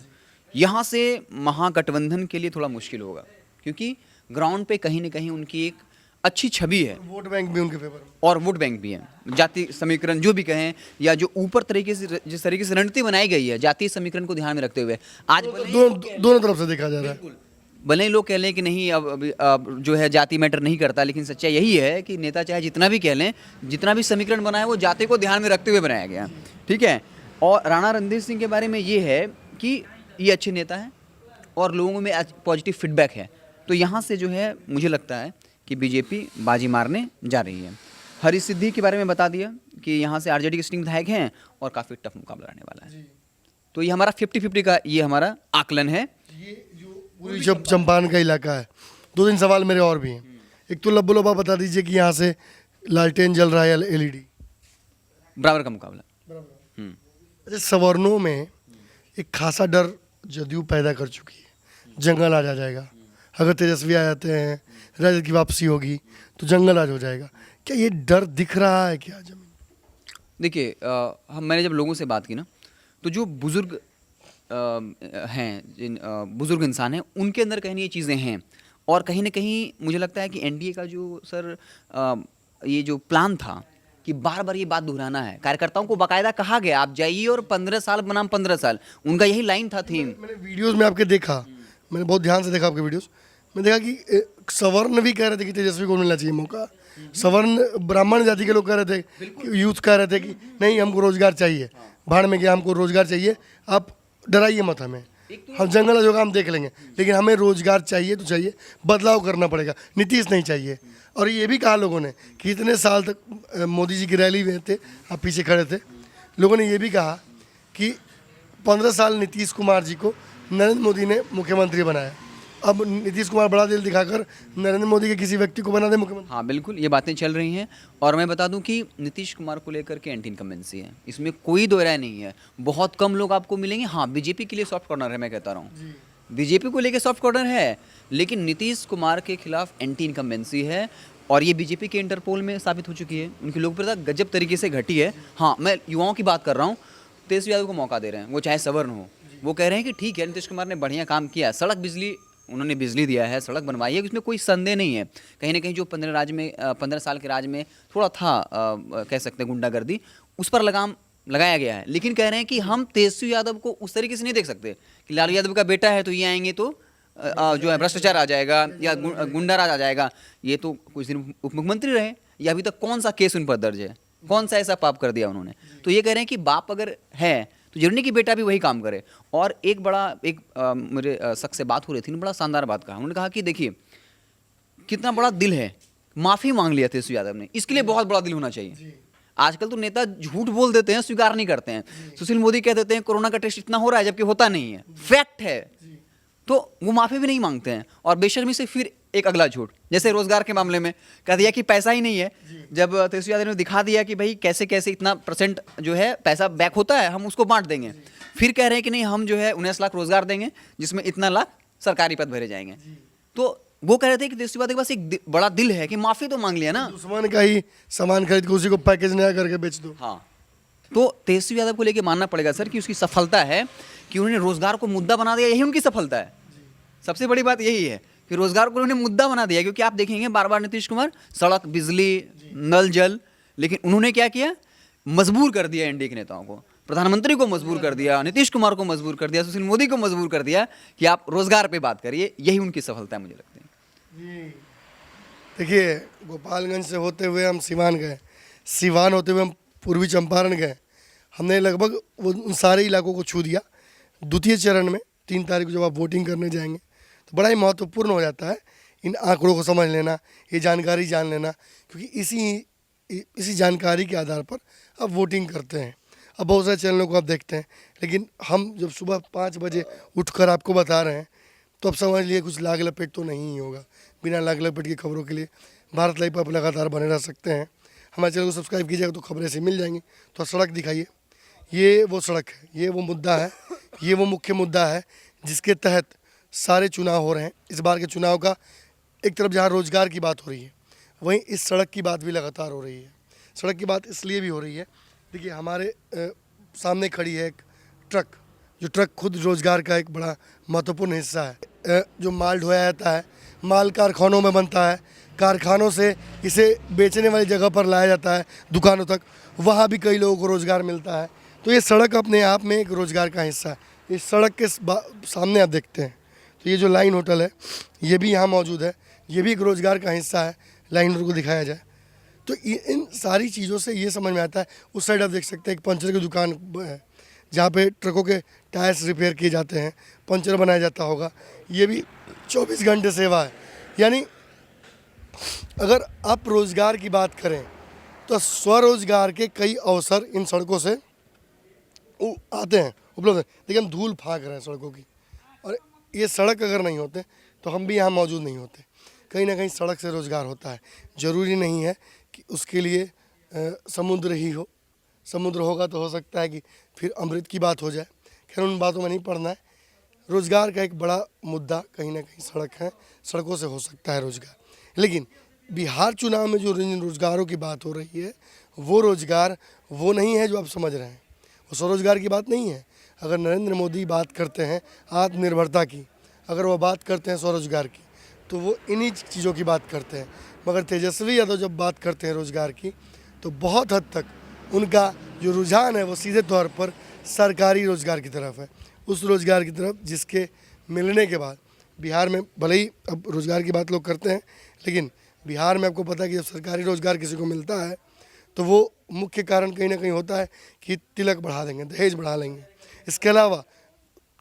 यहाँ से महागठबंधन के लिए थोड़ा मुश्किल होगा क्योंकि ग्राउंड पे कहीं ना कहीं उनकी एक अच्छी छवि है, वोट बैंक भी उनके फेवर में और वोट बैंक भी है। जाति समीकरण जो भी कहें या जो ऊपर तरीके से जिस तरीके से रणनीति बनाई गई है जातीय समीकरण को ध्यान में रखते हुए, आज दोनों तरफ से देखा जा रहा है। भले ही लोग कह लें कि नहीं अब जो है जाति मैटर नहीं करता, लेकिन सच्चाई यही है कि नेता चाहे जितना भी कह लें, जितना भी समीकरण बनाया वो जाति को ध्यान में रखते हुए बनाया गया, ठीक है। और राणा रणधीर सिंह के बारे में ये है कि ये अच्छे नेता हैं और लोगों में पॉजिटिव फीडबैक है। तो यहाँ से जो है मुझे लगता है कि बीजेपी बाजी मारने जा रही है। हरिसिद्धि के बारे में बता दिया कि यहाँ से आरजेडी के सिटिंग विधायक हैं और काफ़ी टफ मुकाबला रहने वाला है। तो ये हमारा 50-50 का ये हमारा आकलन है। ये जो पूरी जब चंपारण का इलाका है, 2-3 सवाल मेरे और भी हैं। एक तो लब्बो लब्बा बता दीजिए कि यहाँ से लालटेन जल रहा है एलईडी, बराबर का मुकाबला। अच्छा, सवर्णों में एक खासा डर जदयू पैदा कर चुकी है, जंगल राज आ जाएगा। अगर तेजस्वी आ जाते हैं, राजद की वापसी होगी तो जंगल राज हो जाएगा। क्या ये डर दिख रहा है क्या जमीन? देखिए मैंने जब लोगों से बात की ना, तो जो बुजुर्ग हैं, जिन बुजुर्ग इंसान हैं, उनके अंदर कहीं ये चीज़ें हैं। और कहीं ना कहीं मुझे लगता है कि एनडीए का जो सर ये जो प्लान था कि बार बार ये बात दोहराना है, कार्यकर्ताओं को बाकायदा कहा गया आप जाइए और 15 साल बनाम 15 साल, उनका यही लाइन था, थीम। मैंने वीडियोस में आपके देखा, मैंने बहुत ध्यान से देखा आपके वीडियोस में, देखा कि सवर्ण भी कह रहे थे कि तेजस्वी को मिलना चाहिए मौका। सवर्ण ब्राह्मण जाति के लोग कह रहे थे, यूथ कह रहे थे कि नहीं हमको रोजगार चाहिए, भाड़ में गया हमको रोजगार चाहिए, आप डराइए मत हमें, हम जंगल जो हम देख लेंगे, लेकिन हमें रोजगार चाहिए तो चाहिए, बदलाव करना पड़ेगा, नीतीश नहीं चाहिए। और ये भी कहा लोगों ने कि इतने साल तक मोदी जी की रैली में थे, आप पीछे खड़े थे, लोगों ने ये भी कहा कि 15 साल नीतीश कुमार जी को नरेंद्र मोदी ने मुख्यमंत्री बनाया, अब नीतीश कुमार बड़ा दिल दिखाकर नरेंद्र मोदी के किसी व्यक्ति को बना दे मुख्यमंत्री। हाँ बिल्कुल, ये बातें चल रही हैं। और मैं बता दूं कि नीतीश कुमार को लेकर के एंटी इनकम्बेंसी है, इसमें कोई दो राय नहीं है। बहुत कम लोग आपको मिलेंगे, हाँ बीजेपी के लिए सॉफ्ट कॉर्नर है, मैं कहता रहा हूँ बीजेपी को लेकर सॉफ्ट कॉर्नर है, लेकिन नीतीश कुमार के खिलाफ एंटी इनकम्बेंसी है। और ये बीजेपी के इंटरपोल में साबित हो चुकी है, उनकी लोकप्रियता गजब तरीके से घटी है। हाँ, मैं युवाओं की बात कर रहा हूँ, तेजस्वी यादव को मौका दे रहे हैं, वो चाहे सवर्ण हो, वो कह रहे हैं कि ठीक है नीतीश कुमार ने बढ़िया काम किया, सड़क बिजली उन्होंने बिजली दिया है, सड़क बनवाई है, इसमें कोई संदेह नहीं है। कहीं ना कहीं जो 15 साल के राज में थोड़ा था कह सकते हैं गुंडागर्दी, उस पर लगाम लगाया गया है, लेकिन कह रहे हैं कि हम तेजस्वी यादव को उस तरीके से नहीं देख सकते कि लालू यादव का बेटा है तो ये आएंगे तो जो है भ्रष्टाचार आ जाएगा या गुंडाराज आ जाएगा। ये तो कुछ दिन उप मुख्यमंत्री रहे, या अभी तक कौन सा केस उन पर दर्ज है, कौन सा ऐसा पाप कर दिया उन्होंने। तो ये कह रहे हैं कि बाप अगर है तो जरूरी नहीं कि बेटा भी वही काम करे। और एक बड़ा मेरे शख्स से बात हो रही थी, बड़ा शानदार बात कहा। उन्होंने कहा कि देखिए कितना बड़ा दिल है, माफ़ी मांग लिया तेजस्वी यादव ने, इसके लिए बहुत बड़ा दिल होना चाहिए। आजकल तो नेता झूठ बोल देते हैं, स्वीकार नहीं करते हैं। सुशील मोदी कह देते हैं कोरोना का टेस्ट इतना हो रहा है जबकि होता नहीं है, फैक्ट है, तो वो माफ़ी भी नहीं मांगते हैं। और बेशर्मी से फिर एक अगला झूठ, जैसे रोजगार के मामले में कह दिया कि पैसा ही नहीं है। जब तेजस्वी यादव ने दिखा दिया कि भाई कैसे कैसे इतना % जो है पैसा बैक होता है, हम उसको बांट देंगे, फिर कह रहे हैं कि नहीं हम जो है 19 लाख रोजगार देंगे जिसमें इतना लाख सरकारी पद भरे जाएंगे। तो वो कह रहे थे कि तेजस्वी यादव के पास एक बड़ा दिल है कि माफी तो मांग लिया ना, दुश्मन का ही सामान खरीद के उसी को पैकेज नया करके बेच दो। हाँ, तो तेजस्वी यादव को लेके मानना पड़ेगा सर कि उसकी सफलता है कि उन्होंने रोजगार को मुद्दा बना दिया, यही उनकी सफलता है। सबसे बड़ी बात यही है कि रोजगार को उन्होंने मुद्दा बना दिया। क्योंकि आप देखेंगे बार बार नीतीश कुमार सड़क, बिजली, नल जल, लेकिन उन्होंने क्या किया, मजबूर कर दिया एनडीए के नेताओं को, प्रधानमंत्री को मजबूर कर दिया, नीतीश कुमार को मजबूर कर दिया, सुशील मोदी को मजबूर कर दिया कि आप रोजगार पे बात करिए। यही उनकी सफलता है मुझे लगता है। देखिए, गोपालगंज से होते हुए हम सिवान गए, सिवान होते हुए हम पूर्वी चंपारण गए। हमने लगभग वो उन सारे इलाकों को छू दिया। द्वितीय चरण में 3 तारीख को जब आप वोटिंग करने जाएंगे तो बड़ा ही महत्वपूर्ण हो जाता है इन आंकड़ों को समझ लेना, ये जानकारी जान लेना, क्योंकि इसी जानकारी के आधार पर आप वोटिंग करते हैं। अब बहुत सारे चैनलों को आप देखते हैं, लेकिन हम जब सुबह 5 बजे उठकर आपको बता रहे हैं तो अब समझ लिए कुछ लाग लपेट तो नहीं ही होगा। बिना लाग लपेट की खबरों के लिए भारत लाइव पर आप लगातार बने रह सकते हैं। हमारे चैनल को सब्सक्राइब कीजिएगा तो खबरें ऐसी मिल जाएंगी। तो सड़क दिखाइए, ये वो सड़क है, ये वो मुद्दा है, ये वो मुख्य मुद्दा है जिसके तहत सारे चुनाव हो रहे हैं। इस बार के चुनाव का एक तरफ जहाँ रोजगार की बात हो रही है, वहीं इस सड़क की बात भी लगातार हो रही है। सड़क की बात इसलिए भी हो रही है, देखिए हमारे सामने खड़ी है एक ट्रक, जो ट्रक खुद रोजगार का एक बड़ा महत्वपूर्ण हिस्सा है। जो माल ढोया जाता है, माल कारखानों में बनता है, कारखानों से इसे बेचने वाली जगह पर लाया जाता है दुकानों तक, वहाँ भी कई लोगों को रोज़गार मिलता है। तो ये सड़क अपने आप में एक रोज़गार का हिस्सा है। इस सड़क के सामने आप देखते हैं तो ये जो लाइन होटल है ये भी यहाँ मौजूद है, ये भी एक रोज़गार का हिस्सा है। लाइन होटल को दिखाया जाए तो इन सारी चीज़ों से ये समझ में आता है। उस साइड आप देख सकते हैं एक पंचर की दुकान है जहाँ पे ट्रकों के टायर्स रिपेयर किए जाते हैं, पंचर बनाया जाता होगा। ये भी 24 घंटे सेवा है। यानी अगर आप रोज़गार की बात करें तो स्वरोजगार के कई अवसर इन सड़कों से आते हैं, उपलब्ध है। लेकिन हम धूल फाँक रहे हैं सड़कों की, और ये सड़क अगर नहीं होते तो हम भी यहाँ मौजूद नहीं होते। कहीं ना कहीं सड़क से रोज़गार होता है। ज़रूरी नहीं है कि उसके लिए समुद्र ही हो, समुद्र होगा तो हो सकता है कि फिर अमृत की बात हो जाए। खैर उन बातों में नहीं पड़ना है। रोज़गार का एक बड़ा मुद्दा कहीं ना कहीं सड़क है, सड़कों से हो सकता है रोज़गार। लेकिन बिहार चुनाव में जो रोज़गारों की बात हो रही है वो रोज़गार वो नहीं है जो आप समझ रहे हैं, वो स्वरोजगार की बात नहीं है। अगर नरेंद्र मोदी बात करते हैं आत्मनिर्भरता की, अगर वो बात करते हैं स्वरोजगार की, तो वो इन्हीं चीज़ों की बात करते हैं। मगर तेजस्वी यादव जब बात करते हैं रोज़गार की तो बहुत हद तक उनका जो रुझान है वो सीधे तौर पर सरकारी रोज़गार की तरफ है, उस रोज़गार की तरफ जिसके मिलने के बाद बिहार में भले ही अब रोज़गार की बात लोग करते हैं, लेकिन बिहार में आपको पता है कि जब सरकारी रोज़गार किसी को मिलता है तो वो मुख्य कारण कहीं ना कहीं होता है कि तिलक बढ़ा देंगे, दहेज बढ़ा लेंगे। इसके अलावा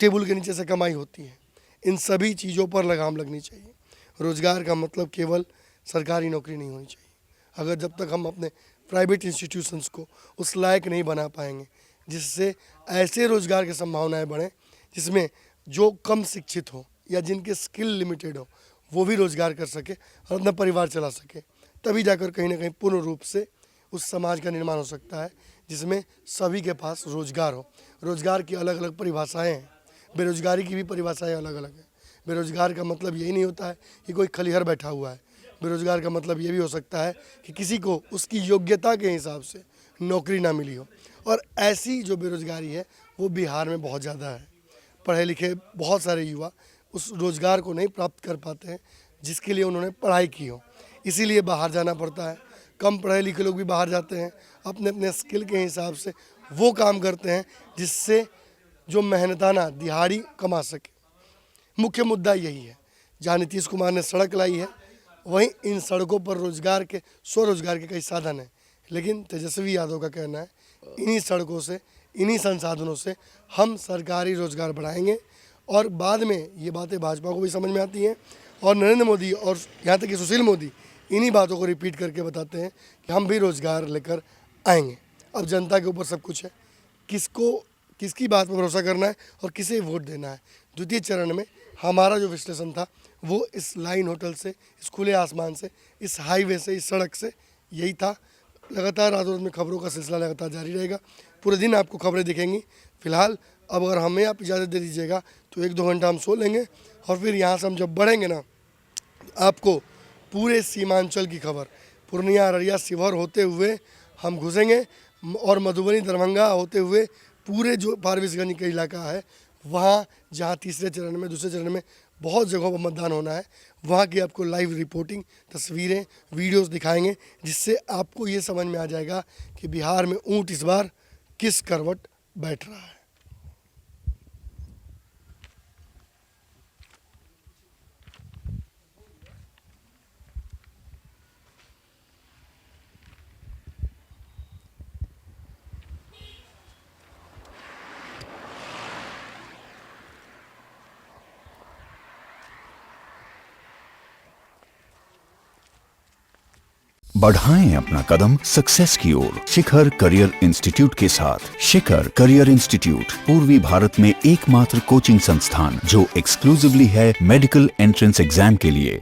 टेबल के नीचे से कमाई होती है। इन सभी चीज़ों पर लगाम लगनी चाहिए। रोज़गार का मतलब केवल सरकारी नौकरी नहीं होनी चाहिए। अगर जब तक हम अपने प्राइवेट इंस्टीट्यूशंस को उस लायक नहीं बना पाएंगे जिससे ऐसे रोज़गार की संभावनाएं बढ़ें जिसमें जो कम शिक्षित हो या जिनके स्किल लिमिटेड हो वो भी रोज़गार कर सके और अपना परिवार चला सके, तभी जाकर कहीं ना कहीं पूर्ण रूप से उस समाज का निर्माण हो सकता है जिसमें सभी के पास रोज़गार हो। रोज़गार की अलग अलग परिभाषाएँ हैं, बेरोज़गारी की भी परिभाषाएँ अलग अलग हैं। बेरोज़गार का मतलब यही नहीं होता है कि कोई खलिहर बैठा हुआ है। बेरोज़गार का मतलब ये भी हो सकता है कि किसी को उसकी योग्यता के हिसाब से नौकरी ना मिली हो। और ऐसी जो बेरोज़गारी है वो बिहार में बहुत ज़्यादा है। पढ़े लिखे बहुत सारे युवा उस रोज़गार को नहीं प्राप्त कर पाते हैं जिसके लिए उन्होंने पढ़ाई की हो, इसीलिए बाहर जाना पड़ता है। कम पढ़े लिखे लोग भी बाहर जाते हैं, अपने अपने स्किल के हिसाब से वो काम करते हैं जिससे जो मेहनताना दिहाड़ी कमा सके। मुख्य मुद्दा यही है। जहाँ नीतीश कुमार ने सड़क लाई है, वहीं इन सड़कों पर रोजगार के, स्वरोजगार के कई साधन हैं। लेकिन तेजस्वी यादव का कहना है इन्हीं सड़कों से, इन्हीं संसाधनों से हम सरकारी रोजगार बढ़ाएंगे। और बाद में ये बातें भाजपा को भी समझ में आती हैं और नरेंद्र मोदी और यहाँ तक कि सुशील मोदी इन्हीं बातों को रिपीट करके बताते हैं कि हम भी रोजगार लेकर आएंगे। अब जनता के ऊपर सब कुछ है, किसकी बात पर भरोसा करना है और किसे वोट देना है। द्वितीय चरण में हमारा जो विश्लेषण था वो इस लाइन होटल से, इस खुले आसमान से, इस हाईवे से, इस सड़क से यही था। लगातार रातों रात में खबरों का सिलसिला लगातार जारी रहेगा। पूरे दिन आपको खबरें दिखेंगी। फिलहाल अब अगर हमें आप इजाज़त दे दीजिएगा तो 1-2 घंटा हम सो लेंगे और फिर यहाँ से हम जब बढ़ेंगे ना, आपको पूरे सीमांचल की खबर, पूर्णिया, अररिया, शिवहर होते हुए हम घुसेंगे और मधुबनी, दरभंगा होते हुए पूरे जो फारबिसगंज का इलाका है वहाँ, जहाँ तीसरे चरण में, दूसरे चरण में बहुत जगहों पर मतदान होना है, वहाँ की आपको लाइव रिपोर्टिंग, तस्वीरें, वीडियोस दिखाएंगे, जिससे आपको ये समझ में आ जाएगा कि बिहार में ऊँट इस बार किस करवट बैठ रहा है। बढ़ाएं अपना कदम सक्सेस की ओर शिखर करियर इंस्टीट्यूट के साथ। शिखर करियर इंस्टीट्यूट पूर्वी भारत में एकमात्र कोचिंग संस्थान जो एक्सक्लूसिवली है मेडिकल एंट्रेंस एग्जाम के लिए।